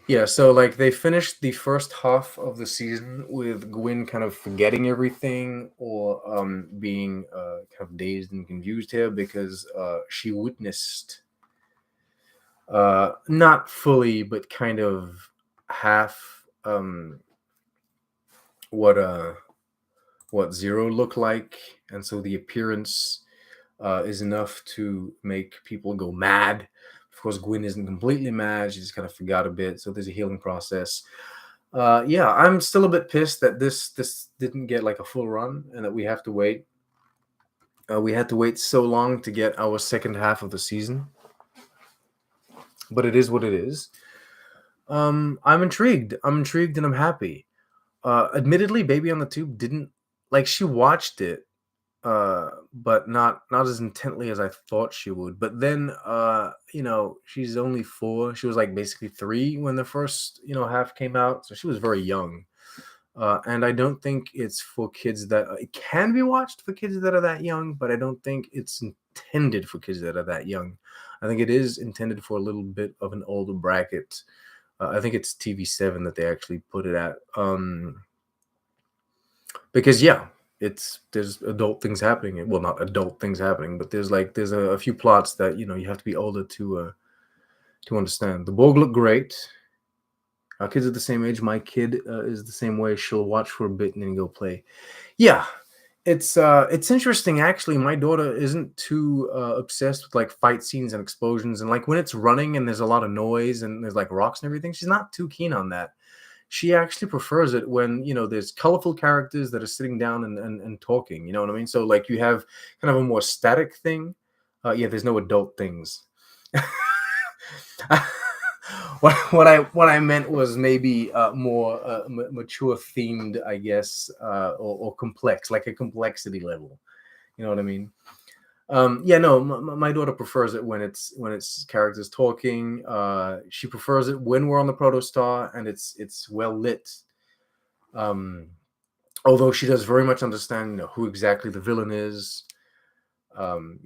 Yeah, so like they finished the first half of the season with Gwyn kind of forgetting everything or being kind of dazed and confused here because she witnessed not fully but kind of half what Zero looked like, and so the appearance is enough to make people go mad. Of course, Gwyn isn't completely mad; she just kind of forgot a bit. So there's a healing process. Yeah, I'm still a bit pissed that this didn't get like a full run, and that we have to wait We had to wait so long to get our second half of the season, but it is what it is. I'm intrigued. I'm intrigued and I'm happy. Admittedly, Baby on the Tube didn't like she watched it, but not as intently as I thought she would. But then, she's only 4. She was like basically 3 when the first half came out, so she was very young. And I don't think it's for kids that it can be watched for kids that are that young, but I don't think it's intended for kids that are that young. I think it is intended for a little bit of an older bracket. I think it's TV7 that they actually put it at. Because yeah, there's adult things happening. Well, not adult things happening, but there's a few plots that you have to be older to understand. The Borg look great. Our kids are the same age. My kid is the same way. She'll watch for a bit and then go play. Yeah, it's interesting actually. My daughter isn't too obsessed with like fight scenes and explosions and like when it's running and there's a lot of noise and there's like rocks and everything. She's not too keen on that. She actually prefers it when there's colorful characters that are sitting down and talking. You know what I mean? So like you have kind of a more static thing. Yeah, there's no adult things. What I meant was maybe more mature themed, I guess, or complex, like a complexity level. You know what I mean? Yeah, no, my daughter prefers it when it's characters talking. She prefers it when we're on the protostar and it's well lit. Um, Although she does very much understand who exactly the villain is. And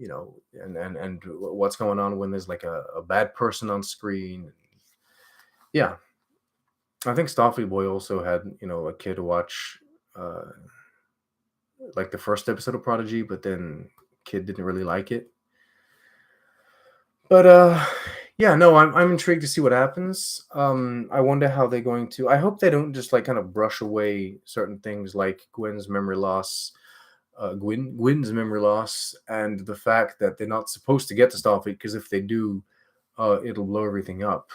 what's going on when there's like a bad person on screen. Yeah, I think Starfleet Boy also had a kid watch uh, like the first episode of Prodigy, but then kid didn't really like it. But yeah, no, I'm intrigued to see what happens. I wonder how they're going to. I hope they don't just like kind of brush away certain things like Gwen's memory loss, Gwyn's memory loss, and the fact that they're not supposed to get to Starfleet because if they do, it'll blow everything up.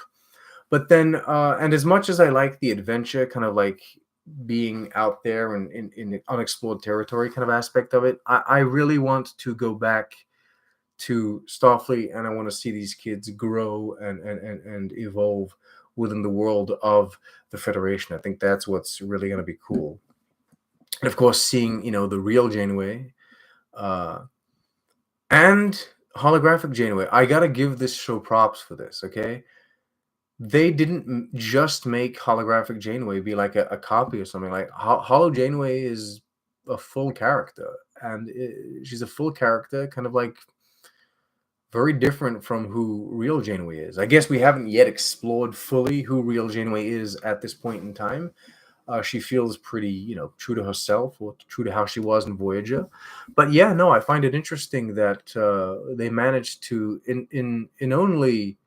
But then, and as much as I like the adventure, kind of like being out there and in unexplored territory kind of aspect of it, I really want to go back to Starfleet, and I want to see these kids grow and evolve within the world of the Federation. I think that's what's really going to be cool. And of course, seeing the real Janeway, uh, and holographic Janeway. I gotta give this show props for this. Okay, they didn't just make holographic Janeway be like a copy or something. Like Holo Janeway is a full character, and she's a full character, kind of like very different from who real Janeway is. I guess we haven't yet explored fully who real Janeway is at this point in time. She feels pretty, true to herself or true to how she was in Voyager. But yeah, no, I find it interesting that they managed to in only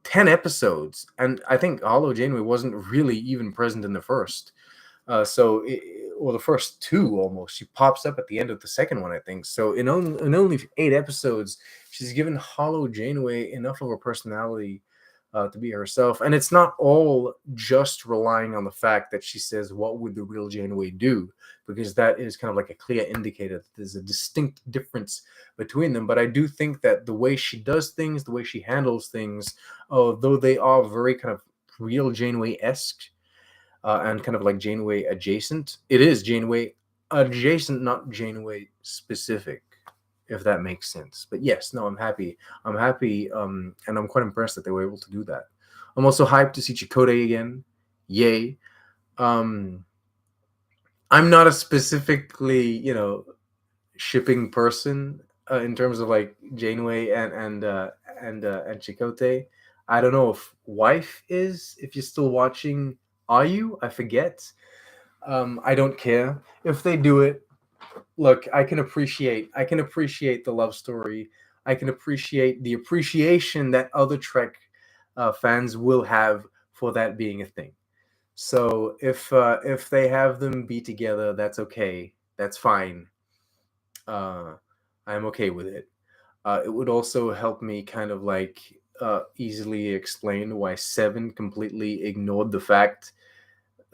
10 episodes, and I think Holo Janeway wasn't really even present in the first. Or the first 2 almost. She pops up at the end of the second one, I think. So in only 8 episodes, she's given Holo Janeway enough of a personality to be herself. And it's not all just relying on the fact that she says, "What would the real Janeway do?" Because that is kind of like a clear indicator that there's a distinct difference between them. But I do think that the way she does things, the way she handles things, although they are very kind of real Janeway-esque, and kind of like Janeway adjacent. It is Janeway adjacent, not Janeway specific, if that makes sense. But yes, no, I'm happy. I'm happy, and I'm quite impressed that they were able to do that. I'm also hyped to see Chakotay again. Yay. Um, I'm not a specifically, shipping person in terms of like Janeway and Chakotay. I don't know if wife is. If you're still watching, are you? I forget. I don't care if they do it. Look, I can appreciate the love story. I can appreciate the appreciation that other Trek fans will have for that being a thing. So if they have them be together, that's okay. That's fine. Uh, I'm okay with it. It would also help me kind of like easily explain why Seven completely ignored the fact.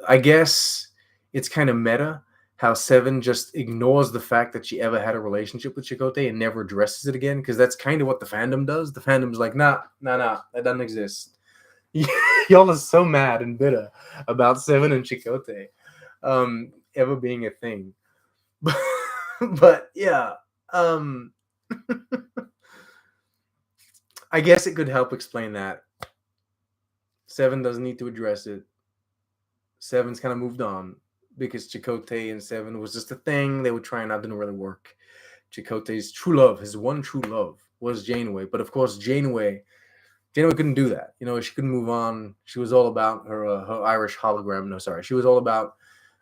I guess it's kind of meta. how Seven just ignores the fact that she ever had a relationship with Chakotay and never addresses it again, because that's kind of what the fandom does. The fandom's like, nah, that doesn't exist. Y'all are so mad and bitter about Seven and Chakotay ever being a thing. But yeah, I guess it could help explain that. Seven doesn't need to address it. Seven's kind of moved on because Chakotay and Seven was just a thing they were trying out, didn't really work. Chakotay's true love, his one true love, was Janeway. But of course, Janeway couldn't do that. You know, she couldn't move on. She was all about her Irish hologram. No, sorry, she was all about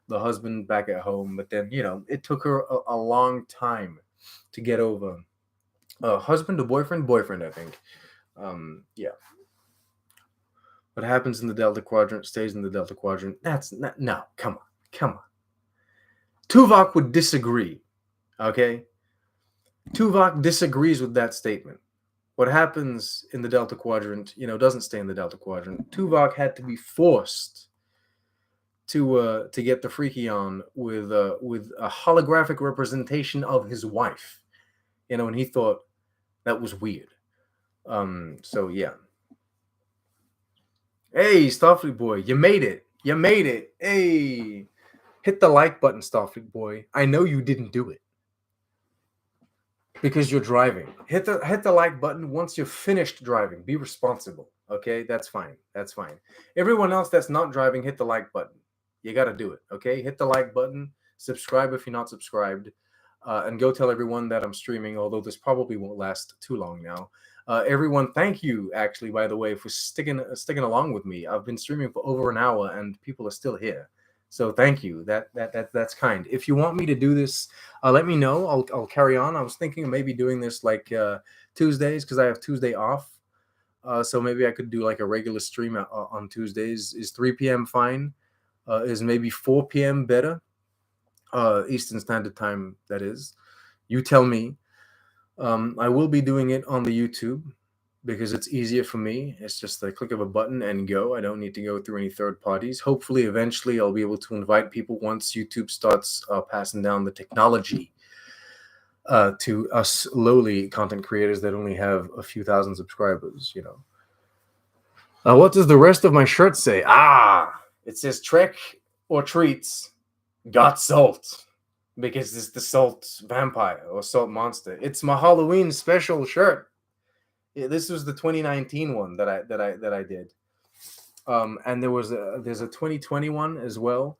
the husband back at home. But then, you know, it took her a long time to get over husband to boyfriend, I think. Yeah. What happens in the Delta Quadrant stays in the Delta Quadrant. That's not, no, come on. Tuvok would disagree, okay? Tuvok disagrees with that statement. What happens in the Delta Quadrant, you know, doesn't stay in the Delta Quadrant. Tuvok had to be forced to get the freaky on with a holographic representation of his wife, you know, and he thought that was weird. So yeah. Hey, Starfleet boy, you made it. Hey, hit the like button, Starfleet boy. I know you didn't do it because you're driving. Hit the like button once you're finished driving. Be responsible. Okay, that's fine. Everyone else that's not driving, hit the like button. You got to do it. Okay, hit the like button. Subscribe if you're not subscribed, and go tell everyone that I'm streaming. Although this probably won't last too long now. Everyone, thank you, actually, by the way, for sticking along with me. I've been streaming for over an hour, and people are still here. So thank you. That's kind. If you want me to do this, let me know. I'll carry on. I was thinking of maybe doing this like Tuesdays, because I have Tuesday off. So maybe I could do like a regular stream on Tuesdays. Is 3 p.m. fine? Is maybe 4 p.m. better? Eastern Standard Time, that is. You tell me. I will be doing it on the YouTube because it's easier for me. It's just a click of a button and go. I don't need to go through any third parties. Hopefully, eventually, I'll be able to invite people once YouTube starts passing down the technology to us lowly content creators that only have a few thousand subscribers, you know. What does the rest of my shirt say? It says Trek or Treats got salt. Because it's the salt vampire or salt monster. It's my Halloween special shirt. Yeah, this was the 2019 one that I did. And there's a 2020 one as well.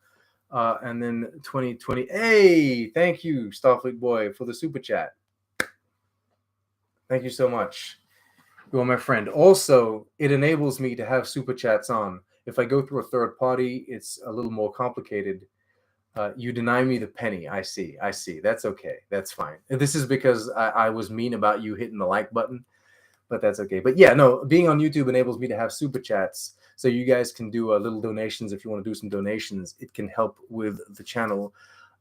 And then 2020. Hey, thank you, Starfleet boy, for the super chat. Thank you so much. You are my friend. Also, it enables me to have super chats on. If I go through a third party, it's a little more complicated. You deny me the penny. I see. That's okay. That's fine. This is because I was mean about you hitting the like button, but that's okay. But yeah, no, being on YouTube enables me to have super chats, so you guys can do little donations if you want to do some donations. It can help with the channel.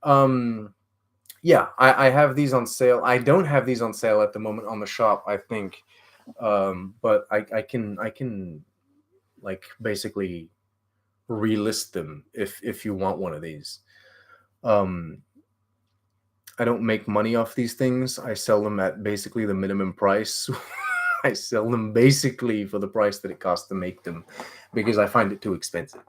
Yeah, I have these on sale. I don't have these on sale at the moment on the shop, I think, but I can like basically relist them if you want one of these. I don't make money off these things. I sell them at basically the minimum price. I sell them basically for the price that it costs to make them because I find it too expensive.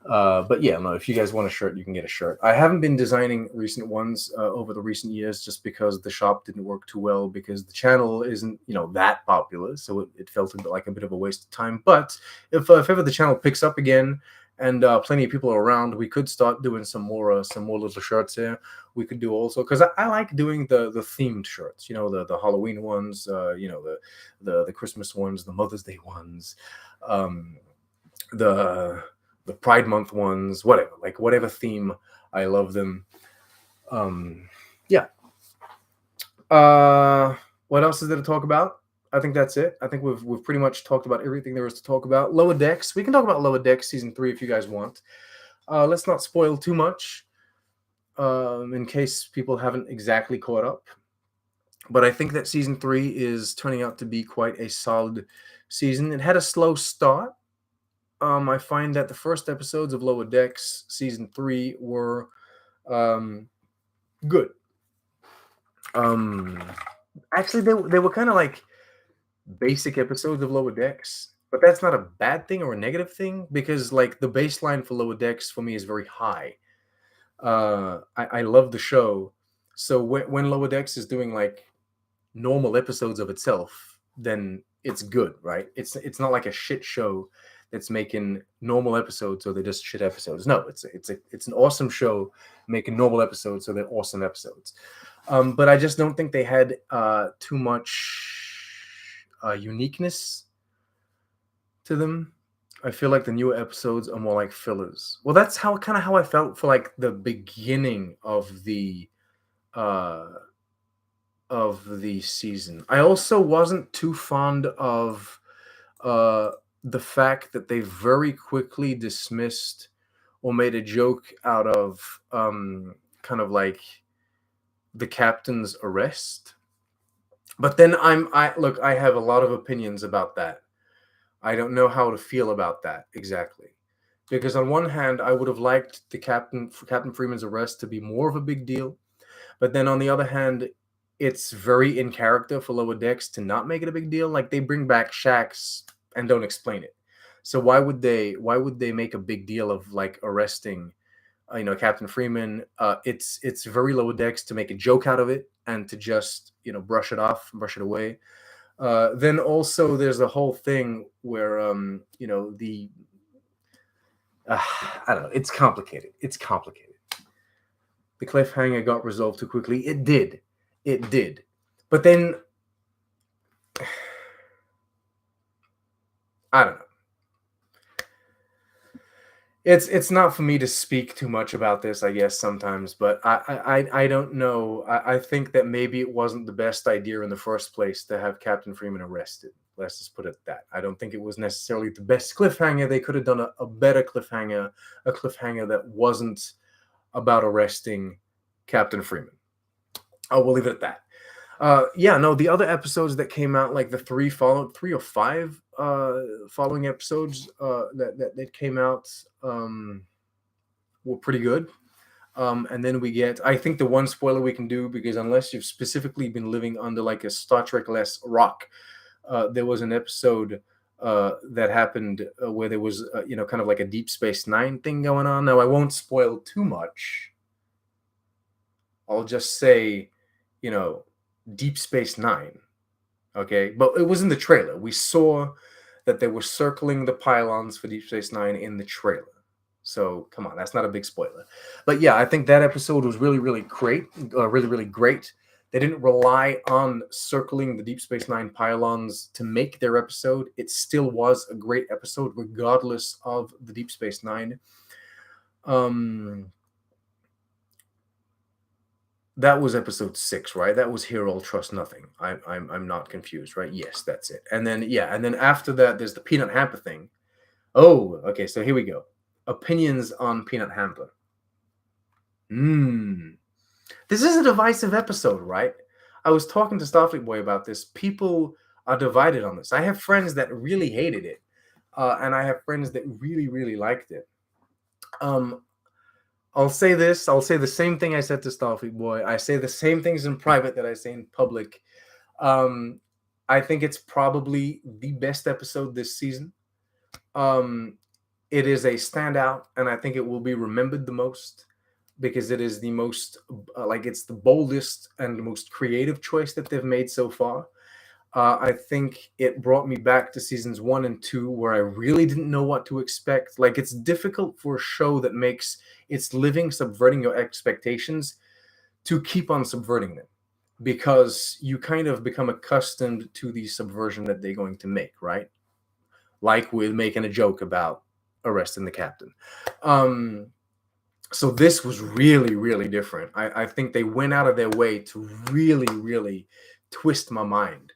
But yeah, no, if you guys want a shirt, you can get a shirt. I haven't been designing recent ones over the recent years just because the shop didn't work too well because the channel isn't, you know, that popular. So it felt like a bit of a waste of time. But if ever the channel picks up again, and plenty of people are around, we could start doing some more little shirts here. We could do also because I like doing the themed shirts, you know, the Halloween ones, you know, the Christmas ones, the Mother's Day ones, the Pride Month ones, whatever theme. I love them. Yeah. What else is there to talk about? I think that's it. I think we've pretty much talked about everything there is to talk about. Lower Decks. We can talk about Lower Decks season 3 if you guys want. Let's not spoil too much in case people haven't exactly caught up. But I think that season 3 is turning out to be quite a solid season. It had a slow start. I find that the first episodes of Lower Decks season 3 were Um, good. Um, Actually, they were kind of like basic episodes of Lower Decks, but that's not a bad thing or a negative thing because like the baseline for Lower Decks for me is very high. I love the show, so when Lower Decks is doing like normal episodes of itself, then it's good, right? It's not like a shit show that's making normal episodes so they're just shit episodes. No, it's an awesome show making normal episodes so they're awesome episodes. But I just don't think they had too much uniqueness to them. I feel like the newer episodes are more like fillers. Well, that's how kind of how I felt for like the beginning uh of the season. I also wasn't too fond of uh the fact that they very quickly dismissed or made a joke out of kind of like the captain's arrest. But then I look, I have a lot of opinions about that. I don't know how to feel about that exactly. Because on one hand, I would have liked the Captain Freeman's arrest to be more of a big deal. But then on the other hand, it's very in character for Lower Decks to not make it a big deal. Like they bring back Shax and don't explain it. So why would they make a big deal of like arresting Captain Freeman? It's very Lower Decks to make a joke out of it and to just brush it off, brush it away. Then also there's a whole thing where the I don't know. It's complicated. It's complicated. The cliffhanger got resolved too quickly. It did. It did. But then I don't know. It's not for me to speak too much about this, I guess sometimes, but I don't know. I think that maybe it wasn't the best idea in the first place to have Captain Freeman arrested. Let's just put it at that. I don't think it was necessarily the best cliffhanger. They could have done a better cliffhanger, a cliffhanger that wasn't about arresting Captain Freeman. Oh, we'll leave it at that. Yeah, no, the other episodes that came out, like the three or five following episodes that came out, were pretty good. And then we get, I think the one spoiler we can do, because unless you've specifically been living under like a Star Trek less rock, there was an episode that happened where there was, kind of like a Deep Space Nine thing going on. Now, I won't spoil too much. I'll just say, Deep Space Nine. Okay, but it was in the trailer. We saw that they were circling the pylons for Deep Space Nine in the trailer. So come on, that's not a big spoiler. But yeah, I think that episode was really, really great. Really, really great. They didn't rely on circling the Deep Space Nine pylons to make their episode. It still was a great episode, regardless of the Deep Space Nine. That was episode 6, right? That was Hear All Trust Nothing. I'm not confused, right? Yes, that's it. And then after that, there's the Peanut Hamper thing. Oh, okay. So here we go. Opinions on Peanut Hamper. This is a divisive episode, right? I was talking to Starfleet Boy about this. People are divided on this. I have friends that really hated it, and I have friends that really, really liked it. I'll say this. I'll say the same thing I said to Starfleet Boy. I say the same things in private that I say in public. I think it's probably the best episode this season. It is a standout, and I think it will be remembered the most because it is the most, it's the boldest and the most creative choice that they've made so far. I think it brought me back to seasons 1 and 2 where I really didn't know what to expect. Like, it's difficult for a show that makes its living subverting your expectations to keep on subverting them because you kind of become accustomed to the subversion that they're going to make, right? Like with making a joke about arresting the captain. So this was really, really different. I think they went out of their way to really, really twist my mind.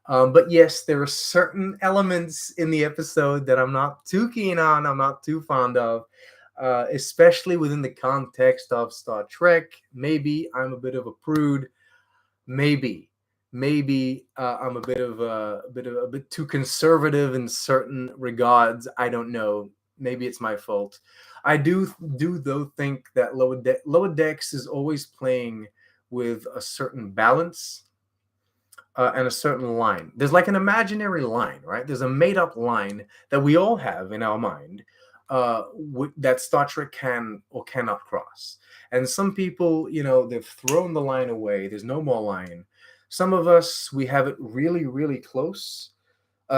But yes, there are certain elements in the episode that I'm not too keen on, I'm not too fond of, especially within the context of Star Trek. Maybe I'm a bit of a prude. Maybe I'm a bit too conservative in certain regards. I don't know. maybe it's my fault. I do though think that Lower Decks is always playing with a certain balance and a certain line. There's like an imaginary line, right? There's a made up line that we all have in our mind that Star Trek can or cannot cross. And some people, they've thrown the line away. There's no more line. Some of us, we have it really, really close.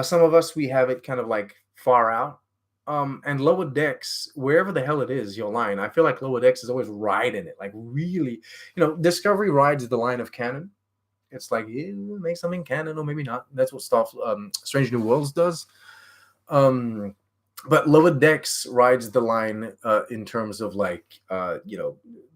Some of us, we have it kind of like far out. And Lower Decks, wherever the hell it is, your line, I feel like Lower Decks is always riding it. Like really, Discovery rides the line of canon. It's like, yeah, make something canon or maybe not. That's what Strange New Worlds does. But Lower Decks rides the line in terms of like,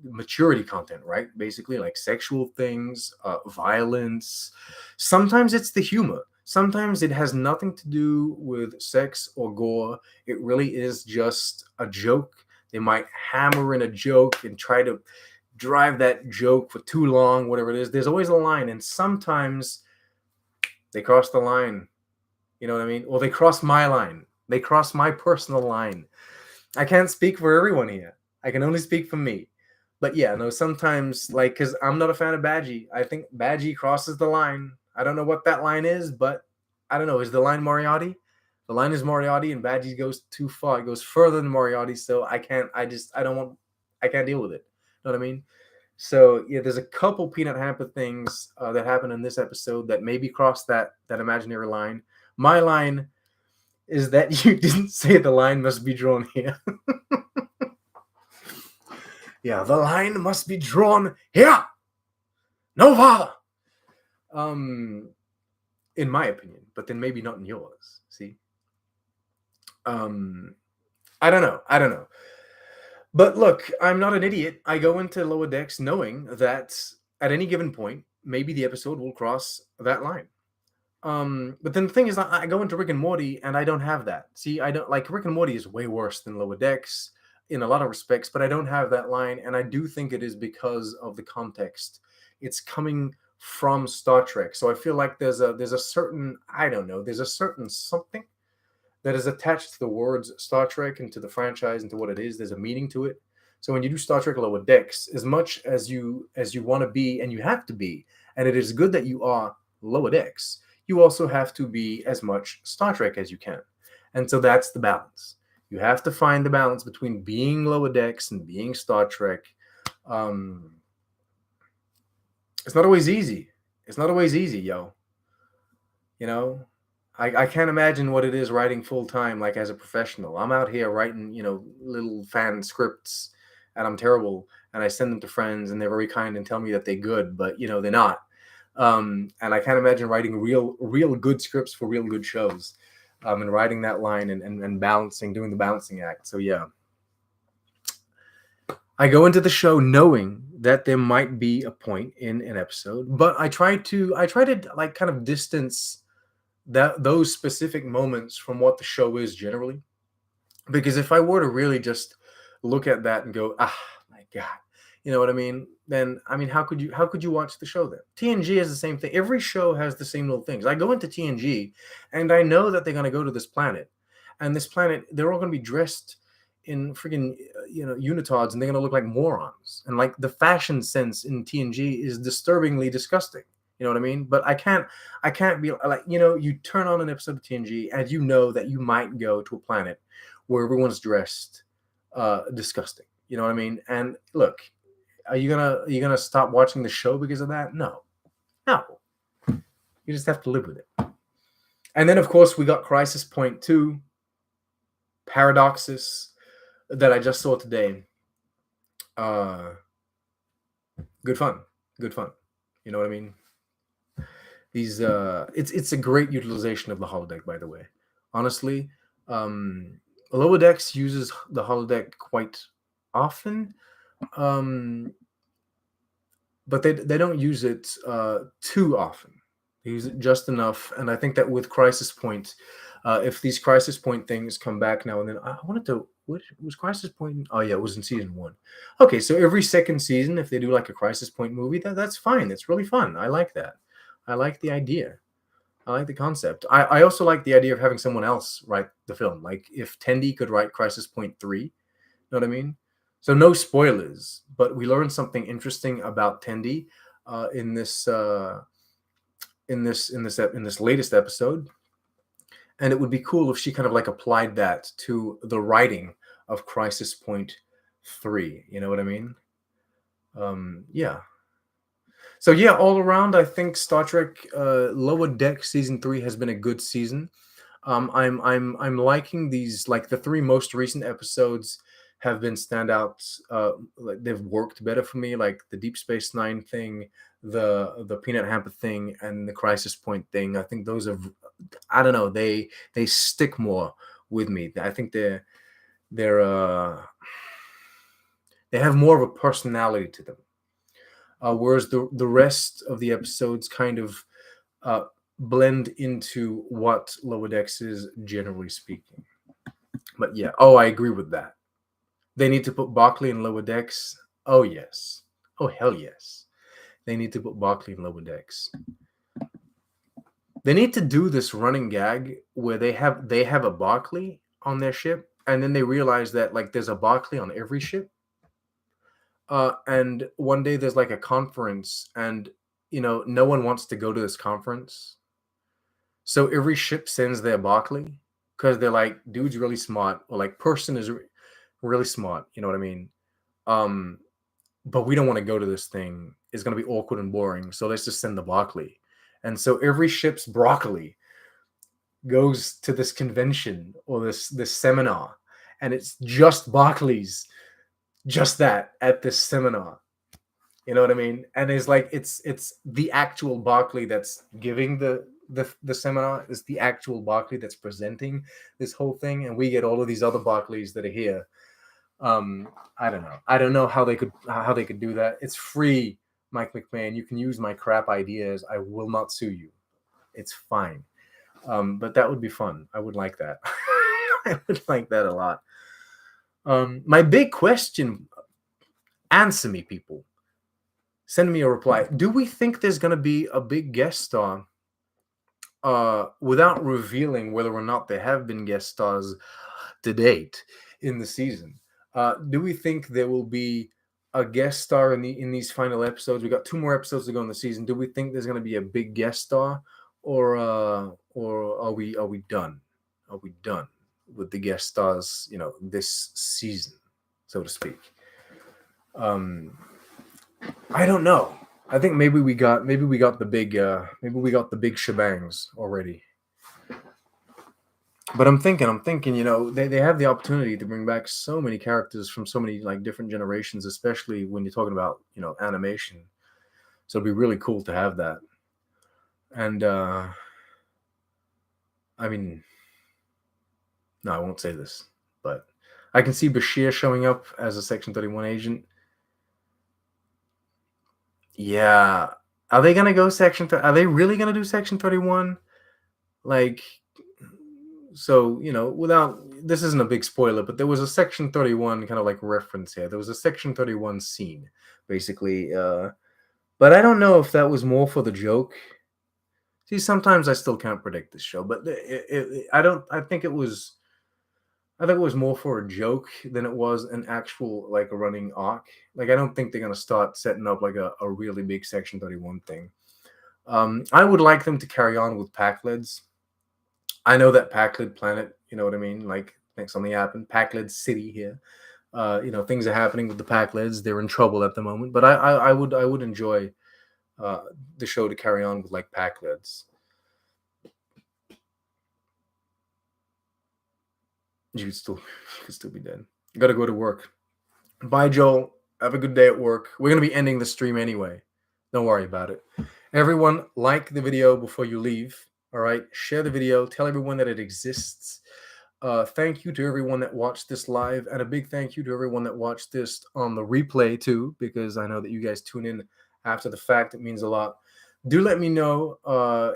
maturity content, right? Basically, like sexual things, violence. Sometimes it's the humor. Sometimes it has nothing to do with sex or gore. It really is just a joke. They might hammer in a joke and try to drive that joke for too long, whatever it is. There's always a line, and sometimes they cross the line. You know what I mean? Or they cross my line. They cross my personal line. I can't speak for everyone here. I can only speak for me. But yeah, no, sometimes, like, because I'm not a fan of Badgie. I think Badgie crosses the line. I don't know what that line is, but I don't know. Is the line Moriarty? The line is Moriarty, and Badgie goes too far. It goes further than Moriarty, so I can't deal with it. Know what I mean? So yeah, there's a couple Peanut Hamper things that happen in this episode that maybe cross that imaginary line. My line is that you didn't say the line must be drawn here. Yeah, the line must be drawn here. No farther. In my opinion, but then maybe not in yours. See? I don't know. But look, I'm not an idiot. I go into Lower Decks knowing that at any given point, maybe the episode will cross that line. But then the thing is, I go into Rick and Morty and I don't have that. See, I don't like Rick and Morty is way worse than Lower Decks in a lot of respects, but I don't have that line, and I do think it is because of the context. It's coming from Star Trek, so I feel like there's a certain, I don't know, there's a certain something that is attached to the words Star Trek and to the franchise and to what it is. There's a meaning to it. So when you do Star Trek Lower Decks, as much as you want to be, and you have to be, and it is good that you are Lower Decks, you also have to be as much Star Trek as you can. And so that's the balance. You have to find the balance between being Lower Decks and being Star Trek. It's not always easy. It's not always easy, yo. I can't imagine what it is writing full time, like as a professional. I'm out here writing, little fan scripts, and I'm terrible. And I send them to friends, and they're very kind and tell me that they're good, but they're not. And I can't imagine writing real good scripts for real good shows, and writing that line and balancing, doing the balancing act. So yeah, I go into the show knowing that there might be a point in an episode, but I try to like kind of distance those specific moments from what the show is generally, because if I were to really just look at that and go, my God, you know what I mean? Then how could you watch the show then? TNG is the same thing. Every show has the same little things. I go into TNG and I know that they're going to go to this planet, and this planet, they're all going to be dressed in freaking unitards, and they're going to look like morons, and like the fashion sense in TNG is disturbingly disgusting. You know what I mean? But I can't be like, you turn on an episode of TNG and you know that you might go to a planet where everyone's dressed disgusting. You know what I mean? And look, are you gonna stop watching the show because of that? No. You just have to live with it. And then of course we got Crisis Point 2, Paradoxes, that I just saw today. Good fun. You know what I mean? These it's a great utilization of the holodeck, by the way. Honestly, Lower Decks uses the holodeck quite often, but they don't use it too often. They use it just enough, and I think that with Crisis Point, if these Crisis Point things come back now and then, I wanted to. What was Crisis Point? Oh yeah, it was in season 1. Okay, so every second season, if they do like a Crisis Point movie, that's fine. That's really fun. I like that. I like the idea. I like the concept. I also like the idea of having someone else write the film. Like if Tendi could write Crisis Point 3, you know what I mean? So no spoilers, but we learned something interesting about Tendi in this latest episode, and it would be cool if she kind of like applied that to the writing of Crisis Point 3. You know what I mean? Yeah. So yeah, all around, I think Star Trek Lower Deck season 3 has been a good season. I'm liking these, like the three most recent episodes have been standouts. Like they've worked better for me, like the Deep Space Nine thing, the Peanut Hamper thing, and the Crisis Point thing. I think those are, I don't know, they stick more with me. I think they're they have more of a personality to them. Whereas the rest of the episodes kind of blend into what Lower Decks is, generally speaking. But yeah, oh, I agree with that. They need to put Barclay in Lower Decks. Oh yes. Oh hell yes. They need to put Barclay in Lower Decks. They need to do this running gag where they have a Barclay on their ship, and then they realize that like there's a Barclay on every ship. And one day there's like a conference, and no one wants to go to this conference. So every ship sends their Barclay because they're like, dude's really smart, or like person is really smart. You know what I mean? But we don't want to go to this thing. It's gonna be awkward and boring. So let's just send the Barclay. And so every ship's broccoli goes to this convention or this seminar, and it's just Barclays, just that at this seminar. You know what I mean? And it's like it's the actual Barclay that's giving the seminar. Is the actual Barclay that's presenting this whole thing, and we get all of these other Barclays that are here. I don't know how they could do that. It's free, Mike McMahon. You can use my crap ideas. I will not sue you. It's fine. But that would be fun. I would like that. I would like that a lot. My big question, answer me, people. Send me a reply. Do we think there's going to be a big guest star without revealing whether or not there have been guest stars to date in the season? Do we think there will be a guest star in these final episodes? We got 2 more episodes to go in the season. Do we think there's going to be a big guest star, or are we done? Are we done with the guest stars? This season, so to speak. I don't know. I think maybe we got the big shebangs already. But I'm thinking, they have the opportunity to bring back so many characters from so many like different generations, especially when you're talking about, animation. So it'd be really cool to have that. And I mean, no, I won't say this, but I can see Bashir showing up as a Section 31 agent. Yeah. Are they going to go are they really going to do Section 31? Like, so, without, this isn't a big spoiler, but there was a Section 31 kind of like reference here. There was a Section 31 scene, basically. But I don't know if that was more for the joke. See, sometimes I still can't predict this show, but I think it was more for a joke than it was an actual like a running arc. Like I don't think they're gonna start setting up like a really big Section 31 thing. I would like them to carry on with Pakleds. I know that Pakled planet, you know what I mean? Like something happened. Pakled city here. Things are happening with the Pakleds. They're in trouble at the moment. But I would enjoy the show to carry on with like Pakleds. You could still be dead. You gotta go to work. Bye, Joel. Have a good day at work. We're gonna be ending the stream anyway. Don't worry about it. Everyone, like the video before you leave. All right, share the video. Tell everyone that it exists. Thank you to everyone that watched this live, and a big thank you to everyone that watched this on the replay too, because I know that you guys tune in after the fact. It means a lot. Do let me know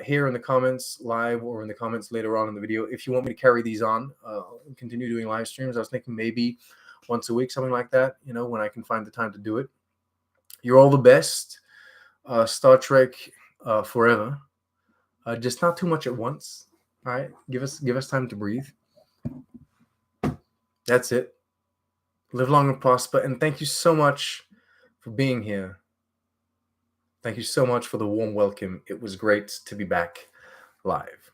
here in the comments, live or in the comments later on in the video, if you want me to carry these on, continue doing live streams. I was thinking maybe once a week, something like that, when I can find the time to do it. You're all the best. Star Trek forever. just not too much at once. All right, give us time to breathe. That's it. Live long and prosper, and thank you so much for being here. Thank you so much for the warm welcome. It was great to be back live.